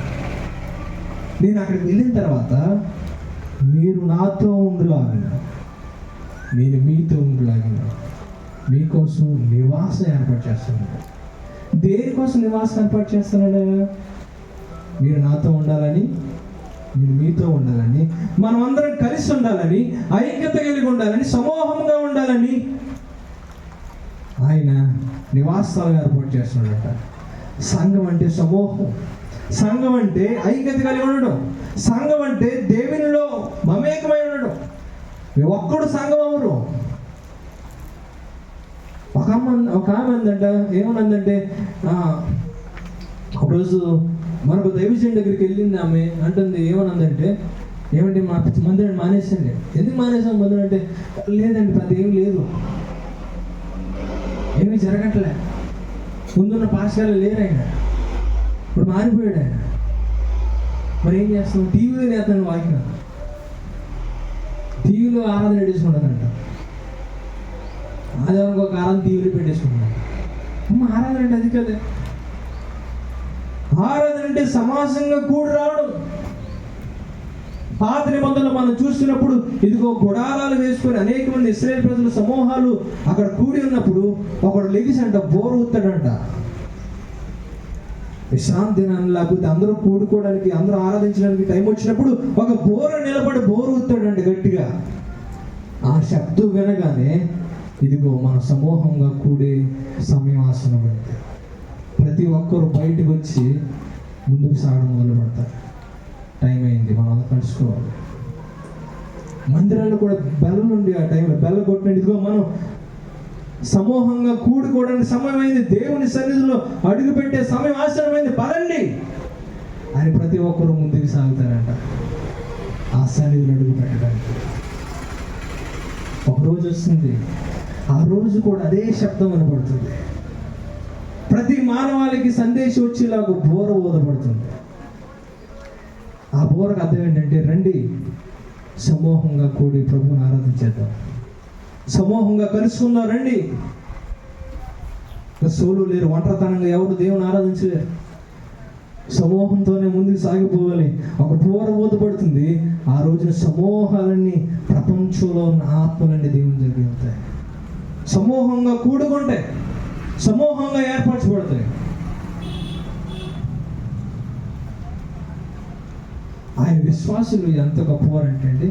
నేను అక్కడికి వెళ్ళిన తర్వాత మీరు నాతో ఉండులాగిన, నేను మీతో ఉండులాగిన, మీకోసం నివాసం ఏర్పాటు చేస్తున్నాడు. దేనికోసం నివాసం ఏర్పాటు చేస్తున్నాడు? మీరు నాతో ఉండాలని, మీరు మీతో ఉండాలని, మనం అందరం కలిసి ఉండాలని, ఐక్యత కలిగి ఉండాలని, సమూహంగా ఉండాలని ఆయన నివాసాలు ఏర్పాటు చేస్తున్నాడట. సంఘం అంటే సమూహం, సంఘం అంటే ఐక్యత కలిగి ఉండడం, సంఘం అంటే దేవునిలో మమేకమై ఉండడం. ఒక్కడు సంఘం అవరు. ఒక ఆమె అందంట, ఏమన్నందంటే, ఒకరోజు మరొక దైవజన్ దగ్గరికి వెళ్ళింది ఆమె. అంటుంది, ఏమన్నందంటే, ఏమంటే మా మందిరాన్ని మానేసండి. ఎందుకు మానేసాం మందిరం అంటే, లేదండి పెద్ద ఏం లేదు, ఏమీ జరగట్లే, ముందున్న పాఠశాల లేరు ఆయన, ఇప్పుడు మారిపోయాడు ఆయన, మరి ఏం చేస్తాం? టీవీలో నేతను వాకిన, టీవీలో ఆరాధన పెట్టేసుకుంటానంట. ఆదివారం ఒక ఆరాధన టీవీలో పెట్టేసుకుంటున్నాను. ఆరాధన అంటే అది కదే. ఆరాధన అంటే సమాజంగా కూడి రావడం. పాత నిబంధనలు మనం చూస్తున్నప్పుడు ఇదిగో గుడారాలు వేసుకొని అనేక మంది ఇశ్రాయేలు ప్రజల సమూహాలు అక్కడ కూడి ఉన్నప్పుడు ఒకడు లెగిసి అంట బోరు ఊతాడంట. విశ్రాంతి దినాన్ని, లేకపోతే అందరూ కూడుకోవడానికి, అందరూ ఆరాధించడానికి టైం వచ్చినప్పుడు ఒక బోర నిలబడి బోరు ఊతాడంట గట్టిగా. ఆ శబ్దం వినగానే ఇదిగో మన సమూహంగా కూడే సమయం ఆసనమైంది. ప్రతి ఒక్కరు బయటకు వచ్చి ముందుకు సాగడం మొదలు పెడతారు. టైం అయింది, మనం అంతా కలుసుకోవాలి. మందిరాల్లో కూడా బెల్ల నుండి ఆ టైంలో బెల్ల కొట్టినట్టు ఇదిగో మనం సమూహంగా కూడుకోవడానికి సమయం అయింది, దేవుని సన్నిధిలో అడుగు పెట్టే సమయం ఆసనమైంది, పదండి అని ప్రతి ఒక్కరు ముందుకు సాగుతారంట ఆ సన్నిధిలో అడుగు పెట్టడానికి. ఒకరోజు వస్తుంది, ఆ రోజు కూడా అదే శబ్దం వినపడుతుంది. ప్రతి మానవాళికి సందేశం వచ్చేలాగా బోర ఊదపడుతుంది. ఆ బోరకు అర్థం ఏంటంటే, రండి సమూహంగా కూడి ప్రభువుని ఆరాధించేద్దాం, సమూహంగా కలుసుకుందాం, రండి. సోలు లేరు, ఒంటరితనంగా ఎవరు దేవుని ఆరాధించలేరు. సమూహంతోనే ముందుకు సాగిపోవాలి. ఒక బోర ఊదపడుతుంది. ఆ రోజున సమూహాలన్నీ, ప్రపంచంలో ఉన్న ఆత్మలన్నీ దేవుని దగ్గర ఉంటాయి. సమూహంగా కూడుకుంటాయి, సమూహంగా ఏర్పరచబడతాయి. ఆయన విశ్వాసులు ఎంత గొప్పవారంటే అండి,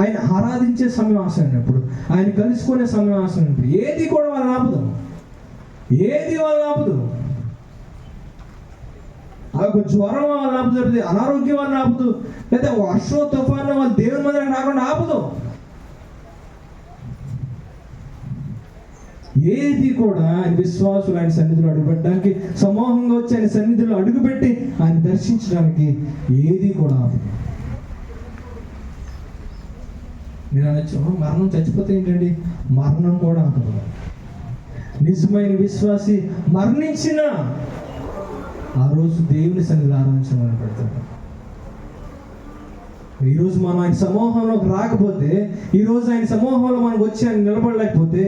ఆయన ఆరాధించే సమయం ఆసనప్పుడు, ఆయన కలుసుకునే సమయం ఆసనప్పుడు ఏది కూడా వాళ్ళని ఆపుదు, ఏది వాళ్ళని ఆపుదు. ఒక జ్వరం వాళ్ళని ఆపుతుంది, అనారోగ్యం వాళ్ళని ఆపుదు, లేదా వర్షం తుఫాను వాళ్ళు దేవుని మందిరం రాకుండా ఆపుదు. ఏది కూడా ఆయన విశ్వాసులు ఆయన సన్నిధిలో అడుగుపెట్టడానికి, సమూహంగా వచ్చి ఆయన సన్నిధిలో అడుగుపెట్టి ఆయన దర్శించడానికి ఏది కూడా ఆపదు. మీరు అనొచ్చు, మరణం చచ్చిపోతే ఏంటండి? మరణం కూడా ఆగదు. నిజమైన విశ్వాసి మరణించిన ఆ రోజు దేవుని సన్నిధిలో ఆరాధించమని పెడతాడు. ఈరోజు మనం ఆయన సమూహంలోకి రాకపోతే, ఈరోజు ఆయన సమూహంలో మనకు వచ్చి ఆయన నిలబడలేకపోతే,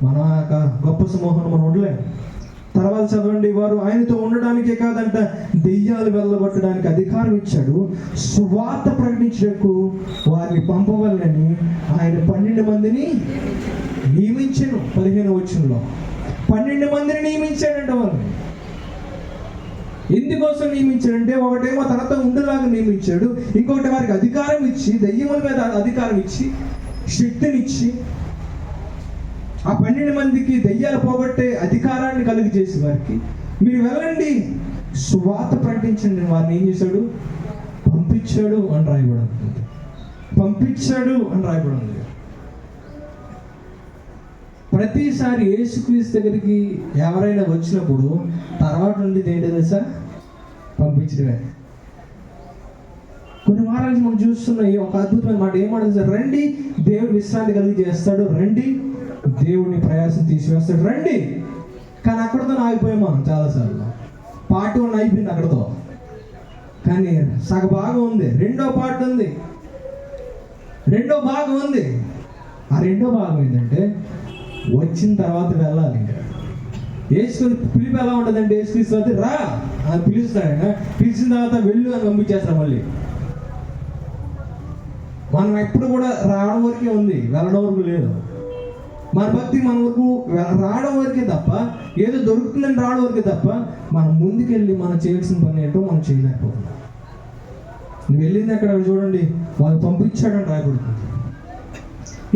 మనం ఆ గొప్ప సమూహంలో మనం ఉండలేము. తర్వాత చదవండి, వారు ఆయనతో ఉండడానికే కాదంట, దెయ్యాలు వెళ్ళగొట్టడానికి అధికారం ఇచ్చాడు. సువార్త ప్రకటించడానికి వారిని పంపవాలని ఆయన 12 మందిని నియమించాను. 15వ వచనంలో 12 మందిని నియమించాడంట. వారిని ఎందుకోసం నియమించాడంటే, ఒకటేమో తనతో ఉండేలాగా నియమించాడు, ఇంకొకటి వారికి అధికారం ఇచ్చి, దెయ్యముల మీద అధికారం ఇచ్చి, శక్తినిచ్చి, ఆ 12 మందికి దెయ్యాలు పోగొట్టే అధికారాన్ని కలిగి చేసి వారికి, మీరు వెళ్ళండి సువార్త ప్రకటించండి. వారిని ఏం చేశాడు? పంపించాడు అని రాయబడి ఉంది. పంపించాడు అని రాయబడి ఉంది. ప్రతిసారి యేసుక్రీస్తు దగ్గరికి ఎవరైనా వచ్చినప్పుడు తర్వాత నుండి ఏంటో తెలుసా? పంపించడమే. కొన్ని వారాల నుంచి మనం చూస్తున్నాయి ఒక అద్భుతమైన మాట. ఏమంటుంది సార్? రండి, దేవుడు విశ్రాంతి కలిగి చేస్తాడు, రండి, దేవుడిని ప్రయాసం తీసివేస్తాడు, రండి. కానీ అక్కడితో ఆగిపోయాం మనం చాలాసార్లు. పార్ట్ 1 అయిపోయింది అక్కడితో. కానీ సగభాగం ఉంది, రెండో పార్ట్ ఉంది, రెండో భాగం ఉంది. ఆ రెండో భాగం ఏంటంటే, వచ్చిన తర్వాత వెళ్ళాలి. ఇంకా యేసుక్రీస్తు పిలుపు ఎలా ఉంటుందంటే, యేసుక్రీస్తు అయితే రా అని పిలుస్తాడు. ఆయన పిలిచిన తర్వాత వెళ్ళు అని పంపించేస్తాం. మళ్ళీ మనం ఎప్పుడు కూడా రావడం వరకే ఉంది, వెళ్ళడం వరకు లేదు. మన భక్తి మన వరకు రావడం వరకే తప్ప, ఏదో దొరుకుతుందని రావడం వరకే తప్ప, మనం ముందుకెళ్ళి మనం చేయాల్సిన పని ఏంటో మనం చేయలేకపోతున్నాం. నువ్వు వెళ్ళింది అక్కడ చూడండి, వాళ్ళు పంపించాడని రాయబడుతుంది.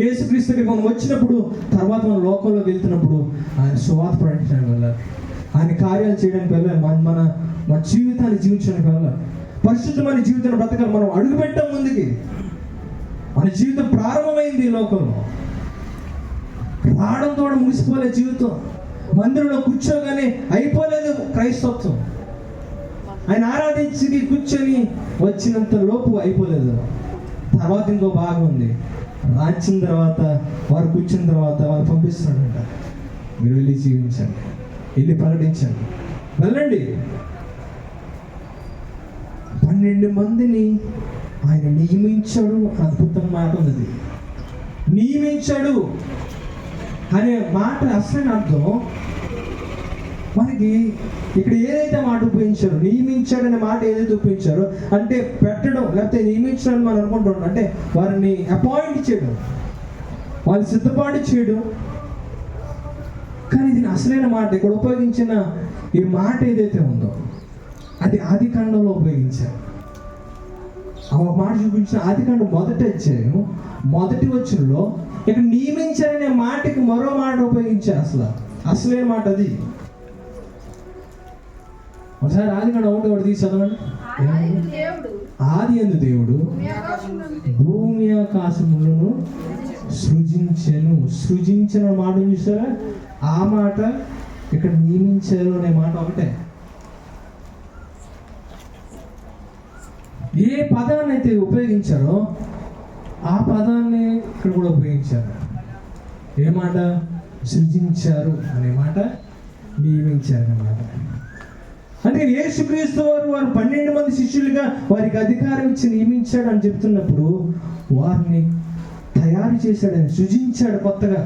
యేసుక్రీస్తు దగ్గరికి మనం వచ్చినప్పుడు, తర్వాత మన లోకంలోకి వెళ్తున్నప్పుడు ఆయన సువార్త ప్రకటించడానికి వెళ్ళాలి, ఆయన కార్యాలు చేయడానికి వెళ్ళాలి, మన జీవితాన్ని జీవించడానికి వెళ్ళాలి, పరిశుద్ధమైన జీవితాన్ని బ్రతకాలి. మనం అడుగు పెట్టాం ముందుకి, మన జీవితం ప్రారంభమైంది ఈ లోకంలో. రావడంతో ముగిసిపోలే జీవితం. మందిరంలో కూర్చోగానే అయిపోలేదు క్రైస్తవత్వం. ఆయన ఆరాధించి కూర్చొని వచ్చినంత లోపు అయిపోలేదు. తర్వాత ఇంకో భాగం ఉంది. రాచిన తర్వాత, వారు కూర్చున్న తర్వాత వారు పంపిస్తున్నాడంట, మీరు వెళ్ళి జీవించండి, వెళ్ళి ప్రకటించండి, వెళ్ళండి. 12 మందిని ఆయన నియమించాడు. అద్భుతం మాట ఉన్నది, నియమించాడు అనే మాట అసలు అర్థం మనకి ఇక్కడ ఏదైతే మాట ఉపయోగించారో, నియమించాడు అనే మాట ఏదైతే ఉపయోగించారో అంటే పెట్టడం, లేకపోతే నియమించడం మనం అనుకుంటున్నాం అంటే వారిని అపాయింట్ చేయడం, వాళ్ళు సిద్ధపాటు చేయడం. కానీ దీని అసలైన మాట ఇక్కడ ఉపయోగించిన ఈ మాట ఏదైతే ఉందో అది ఆదికాండంలో ఉపయోగించారు. ఆ మాట చూపించిన ఆదికాండం 1వ అధ్యాయం 1వ వచనంలో ఇక్కడ నియమించారనే మాటకి మరో మాట ఉపయోగించారు. అసలైన మాట అది. ఒకసారి ఆదికాండం 1 తీసి చదవండి. ఆదియందు దేవుడు భూమి ఆకాశములను సృజించెను. సృజించిన మాట చూసారా? ఆ మాట ఇక్కడ నియమించారు అనే మాట ఒకటే. ఏ పదాన్ని అయితే ఉపయోగించారో ఆ పదాన్ని ఇక్కడ కూడా ఉపయోగించారు. ఏ మాట? సృజించారు అనే మాట, నియమించారు అనే మాట. అంటే యేసుక్రీస్తు వారు 12 మంది శిష్యులుగా వారికి అధికారం ఇచ్చి నియమించాడు అని చెప్తున్నప్పుడు వారిని తయారు చేశాడు, ఆయన సృజించాడు, కొత్తగా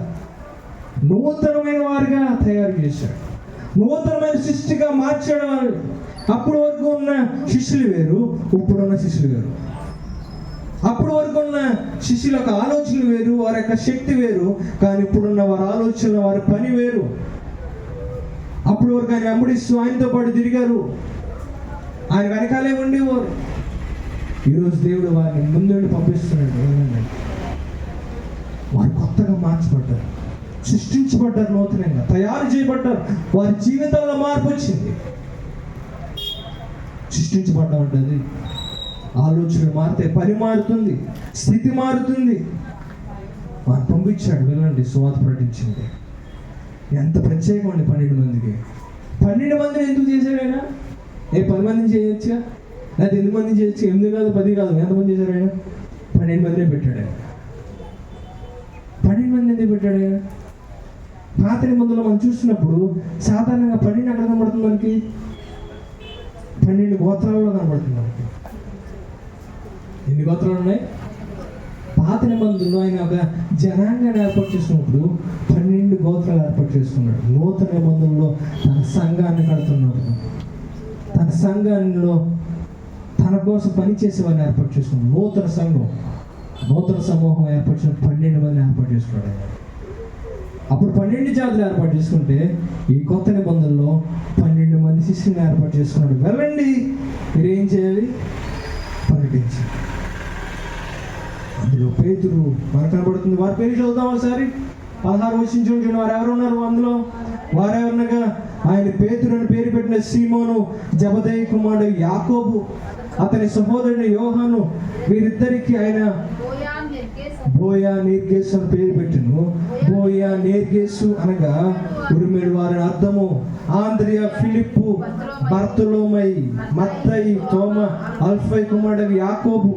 నూతనమైన వారిగా తయారు చేశాడు, నూతనమైన సృష్టిగా మార్చాడు వారు. అప్పుడు వరకు ఉన్న శిష్యులు వేరు, ఇప్పుడున్న శిష్యులు వేరు. అప్పుడు వరకు ఉన్న శిష్యుల యొక్క ఆలోచనలు వేరు, వారి యొక్క శక్తి వేరు. కానీ ఇప్పుడున్న వారి ఆలోచనలు, వారి పని వేరు. అప్పుడు వరకు ఆయన వెంబడిస్తూ ఆయనతో పాటు తిరిగారు, ఆయన వెనకాలే ఉండేవారు. ఈరోజు దేవుడు వారిని ముందుండి పంపిస్తున్నాడు. వారు కొత్తగా మార్చబడ్డారు, సృష్టించబడ్డారు, నూతనంగా తయారు చేయబడ్డారు. వారి జీవితాల్లో మార్పు వచ్చింది. సృష్టించబడ్డం ఉంటుంది, ఆలోచనలు మారితే పని మారుతుంది, స్థితి మారుతుంది. వారు పంపించాడు, వెళ్ళండి సువార్త ప్రకటించింది. ఎంత ప్రత్యేకం అండి 12 మందికి. 12 మందిని ఎందుకు చేశాడు ఆయన? 10 మందిని చేయొచ్చుగా, లేదా 8 మందిని చేయొచ్చు. 8 కాదు 10 కాదు, ఎంతమంది చేశారు ఆయన? 12 మందినే పెట్టాడు ఆయన. పెట్టాడు ఆయన? పాత నిబంధనలో మనం చూసినప్పుడు సాధారణంగా 12 ఎక్కడ కనబడుతుంది మనకి? 12 గోత్రాలలో కనబడుతుంది మనకి. ఎన్ని గోత్రాలు ఉన్నాయి? పాత నిబంధనలో ఆయన ఒక జనాంగాన్ని ఏర్పాటు చేసుకున్నప్పుడు 12 గోత్రాలు ఏర్పాటు చేసుకున్నాడు. నూతన నిబంధనలో తన సంఘాన్ని కడుతున్నాడు. తన సంఘంలో తన కోసం పనిచేసే వారిని ఏర్పాటు చేసుకున్నాడు. నూతన సమూహం ఏర్పాటు చేసుకుని 12 మందిని ఏర్పాటు చేసుకున్నాడు ఆయన. అప్పుడు 12 జాతులు ఏర్పాటు చేసుకుంటే ఈ కొత్త నిబంధనలో 12 మంది శిష్యుని ఏర్పాటు చేసుకున్నాడు. వెళ్ళండి, మీరు ఏం చేయాలి? ప్రకటించాలి. అందులో పేతురు మనకు కనబడుతుంది. వారి పేరు చదువుతాం ఒకసారి. 16 వచ్చిన వారు ఎవరు ఉన్నారు అందులో? వారెవరనగా ఆయన పేతురు అని పేరు పెట్టిన సీమోను, జబదేయి కుమారుడు యాకోబు, అతని సహోదరుడు యోహాను, వీరిద్దరికి ఆయన బోయా నేర్గేసు అని పేరు పెట్టిను. బోయా నేర్గేసు అనగా ఉరిమేడు వారిని అర్థము. ఆంద్రియా, ఫిలిప్పు, బర్తలోమై, మత్తయి, తోమ, అల్ఫై కుమారుడు యాకోబు,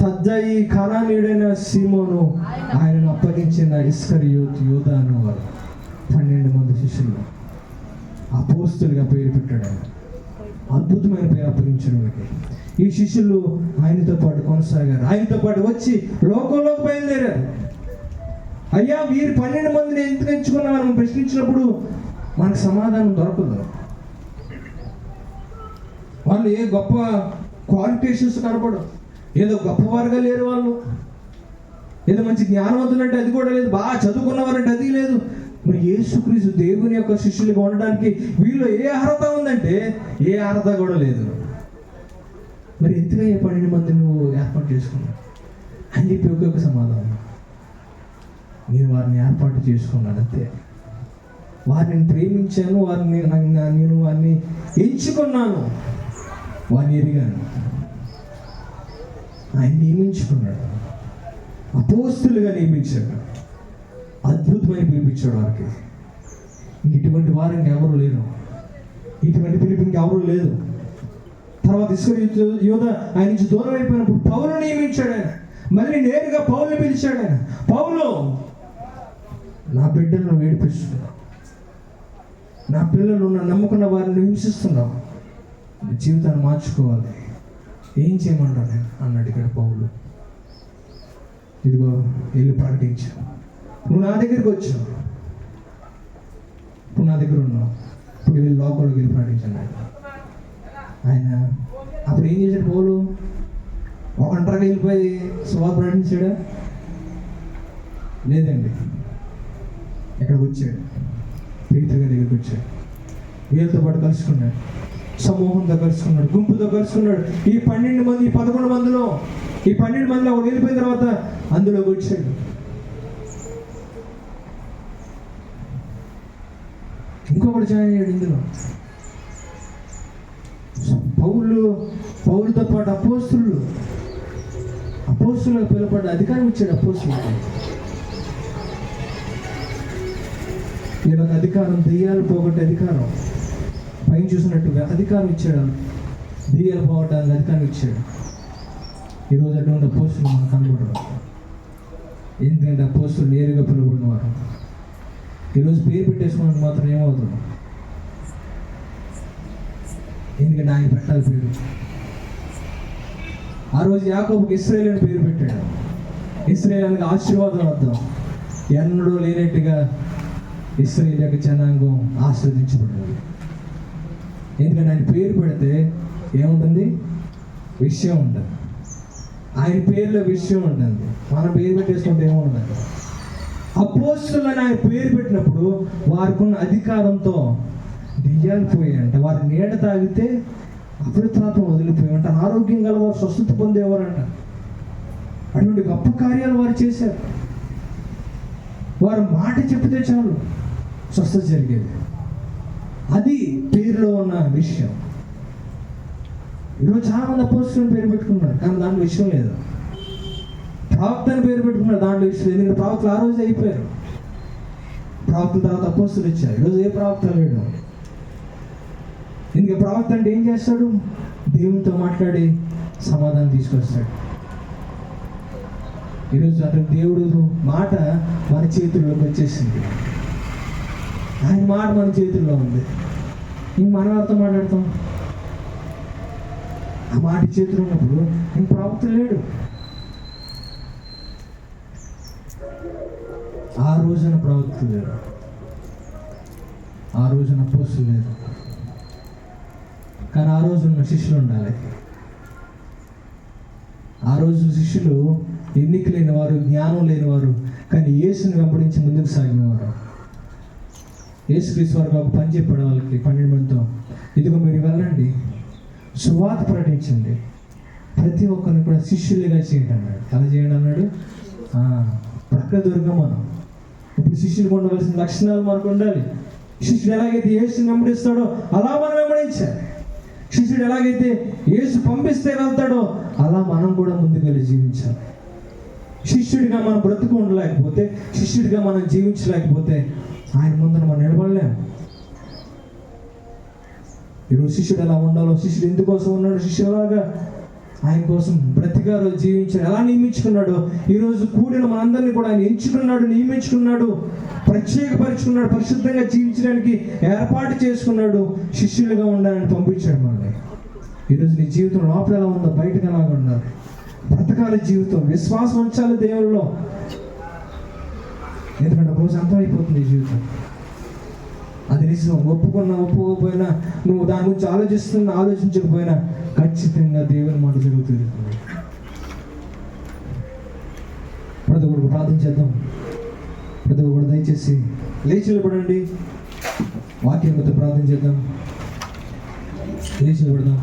తద్దయి, కనానీయుడైన సీమోను, ఆయనను అప్పగించిన ఇస్కరియోతు యూదా అనేవారు. 12 మంది శిష్యులు అపోస్తలుగా పేరు పెట్టాడు ఆయన. అద్భుతమైన పేరు అప్పగించాడు మనకి. ఈ శిష్యులు ఆయనతో పాటు కొనసాగారు. ఆయనతో పాటు వచ్చి లోకంలోకి బయలుదేరారు. అయ్యా, వీరు 12 మందిని ఎందుకు ఎంచుకున్నా మనం ప్రశ్నించినప్పుడు మనకు సమాధానం దొరకదు. వాళ్ళు ఏ గొప్ప క్వాలిఫికేషన్స్ కనపడవు. ఏదో గొప్పవారుగా లేరు వాళ్ళు. ఏదో మంచి జ్ఞానవంతులు అంటే అది కూడా లేదు. బాగా చదువుకున్నవారంటే అది లేదు. మరి యేసుక్రీస్తు దేవుని యొక్క శిష్యులుగా ఉండడానికి వీళ్ళు ఏ అర్హత ఉందంటే ఏ అర్హత కూడా లేదు. మరి ఎందుకు 12 మంది నువ్వు ఏర్పాటు చేసుకున్నావు అని చెప్పి ఒక్కొక్క సమాధానం. నేను వారిని ఏర్పాటు చేసుకున్నాను అంతే. వారిని ప్రేమించాను, నేను వారిని ఎంచుకున్నాను, వారిని ఎరిగాను. ఆయన నియమించుకున్నాడు, అపోస్తులుగా నియమించాడు, అద్భుతమైన పిలిపించాడు వారికి. ఇటువంటి వారు ఇంకెవరు లేరు, ఇటువంటి పిలుపు ఇంకెవరూ లేదు. తర్వాత ఇస్కరియోతు యూదా ఆయన నుంచి దూరం అయిపోయినప్పుడు పౌలు నియమించాడు ఆయన. మళ్ళీ నేరుగా పౌలుని పిలిచాడు ఆయన. పౌలు, నా బిడ్డలను ఏడిపిస్తున్నావు, నా పిల్లలు నమ్ముకున్న వారిని హింసిస్తున్నావు, జీవితాన్ని మార్చుకోవాలి, ఏం చేయమంటావు నేను అన్నాడు ఇక్కడ పౌలు. ఇదిగో వెళ్ళి ప్రకటించావు, నువ్వు నా దగ్గరికి వచ్చావు, ఇప్పుడు నా దగ్గర ఉన్నావు, ఇప్పుడు వెళ్ళి లోపలికి వెళ్ళి ప్రకటించాను ఆయన. అప్పుడు ఏం చేశాడు పౌలు? ఒంటరిగా వెళ్ళిపోయి సువార్త ప్రకటించాడా? లేదండి, ఎక్కడికి వచ్చాడు, పేతురు గారి దగ్గరికి వచ్చాడు, వీళ్ళతో పాటు కలుసుకున్నాడు, సమూహంతో కలుసుకున్నాడు, గుంపుతో కలుసుకున్నాడు. ఈ 12 మంది, 11 మందిలో ఈ 12 మందిలో ఒకటి వెళ్ళిపోయిన తర్వాత అందులోకి వచ్చాడు. ఇంకొకటి జాయిన్ అయ్యాడు ఇందులో. పౌలుతో పాటు అపోస్తులుగా పిలువబడ్డ అధికారం ఇచ్చాడు. అపోస్తులకు వీళ్ళకి అధికారం, దెయ్యాలు పోగొట్టే అధికారం, పైన చూసినట్టుగా అధికారం ఇచ్చాడు. దెయ్యాలు పోగొట్టడానికి అధికారం ఇచ్చాడు. ఈరోజు అటువంటి అపోస్తులు మనకు కనబడరు. ఎందుకంటే అపోస్తులు నేరుగా పిలువబడినవారు. ఈరోజు పేరు పెట్టేసుకోవడానికి మాత్రం ఏమవుతుంది? ఎందుకంటే ఆయన పెట్టాలి పేరు. ఆ రోజు యాకోబుకి ఇశ్రాయేలు అని పేరు పెట్టాడు. ఇశ్రాయేలు అనగా ఆశీర్వాదం అర్థం. ఎన్నడూ లేనట్టుగా ఇశ్రాయేలు యొక్క జనాంగం ఆశీర్వదించబడింది. ఎందుకంటే ఆయన పేరు పెడితే ఏముంటుంది? విషయం ఉంటుంది. ఆయన పేరులో విషయం ఉంటుంది. మన పేరు పెట్టేసుకుంటే ఏముంటుంది? అపోస్తులని ఆయన పేరు పెట్టినప్పుడు వారికి ఉన్న అధికారంతో దెయ్యాలు పోయాయంట. వారి నీడ తాగితే అపవిత్రాత్మ వదిలిపోయాయంట. ఆరోగ్యం గల వారు స్వస్థత పొందేవారంట. అటువంటి గొప్ప కార్యాలు వారు చేశారు. వారు మాట చెప్తే చాలు స్వస్థత జరిగేది. అది పేరులో ఉన్న విషయం. ఈరోజు చాలా మంది అపోస్తులని పేరు పెట్టుకున్నారు, కానీ దాంట్లో విషయం లేదు. ప్రవక్తని పేరు పెట్టుకున్నారు, దాంట్లో విషయం లేదు. ఎందుకంటే ప్రవక్తలు ఆ రోజు అయిపోయారు. ప్రవక్తల తర్వాత అపోస్తులు ఇచ్చారు. ఈరోజు ఏ ప్రవక్త లేడు. ఇంకా ప్రవక్త అంటే ఏం చేస్తాడు? దేవునితో మాట్లాడి సమాధానం తీసుకొస్తాడు. ఈరోజు అటు దేవుడు మాట మన చేతుల్లోకి వచ్చేసింది. ఆయన మాట మన చేతుల్లో ఉంది. ఇంక మనం ఎవరితో మాట్లాడతాం? ఆ మాట చేతులు ఉన్నప్పుడు ఇంక ప్రవక్త లేడు. ఆ రోజున ప్రవక్త లేరు, ఆ రోజున అపోస్తలులు లేరు. కానీ ఆ రోజున శిష్యులు ఉండాలి. ఆ రోజు శిష్యులు ఎన్నిక లేని వారు, జ్ఞానం లేనివారు, కానీ యేసుని వెంబడించి ముందుకు సాగినవారు. యేసుక్రీస్తు వారు ఒక పని చెప్పాడు వాళ్ళకి 12 మందితో, ఇదిగో మీరు వెళ్ళండి, సువార్త ప్రకటించండి, ప్రతి ఒక్కరిని కూడా శిష్యులుగా చేయండి అన్నాడు. ఎలా చేయండి అన్నాడు? ప్రక్క దొరకం మనం. ఇప్పుడు శిష్యులకు ఉండవలసిన లక్షణాలు మనకు ఉండాలి. శిష్యుడు ఎలాగైతే యేసుని వెంబడిస్తాడో అలా మనం వెంబడించాలి. శిష్యుడు ఎలాగైతే యేసు పంపిస్తే వెళ్తాడో అలా మనం కూడా ముందుకు వెళ్ళి జీవించాలి. శిష్యుడిగా మనం బ్రతుకు ఉండలేకపోతే, శిష్యుడిగా మనం జీవించలేకపోతే ఆయన ముందర మనం నిలబడలేము. ఈరోజు శిష్యుడు ఎలా ఉండాలో, శిష్యుడు ఎందుకోసం ఉన్నాడు, శిష్యులాగా ఆయన కోసం బ్రతికారో, జీవించాడు, ఎలా నియమించుకున్నాడో, ఈరోజు కూడిన మనందరినీ కూడా ఆయన ఎంచుకున్నాడు, నియమించుకున్నాడు, ప్రత్యేకపరుచుకున్నాడు, పరిశుద్ధంగా జీవించడానికి ఏర్పాటు చేసుకున్నాడు, శిష్యులుగా ఉండాలని పంపించాడు మనల్ని. ఈరోజు నీ జీవితం లోపల ఎలా ఉందో బయటకు ఎలాగ ఉండాలి, బ్రతకాలి జీవితం, విశ్వాసం ఉంచాలి దేవుళ్ళలో. ఎందుకంటే ఒకరోజు అంతమైపోతుంది ఈ జీవితం. అది నిజం. ఒప్పుకోకపోయినా, నువ్వు దాని గురించి ఆలోచించకపోయినా ఖచ్చితంగా దేవుని మాట జరుగుతుంది. ప్రతి ఒక్కరికి ప్రార్థన చేద్దాం. ప్రతి ఒక్కరు దయచేసి లేచి నిలబడండి. వాక్యంతో ప్రార్థన చేద్దాం. లేచి నిలబడదాం.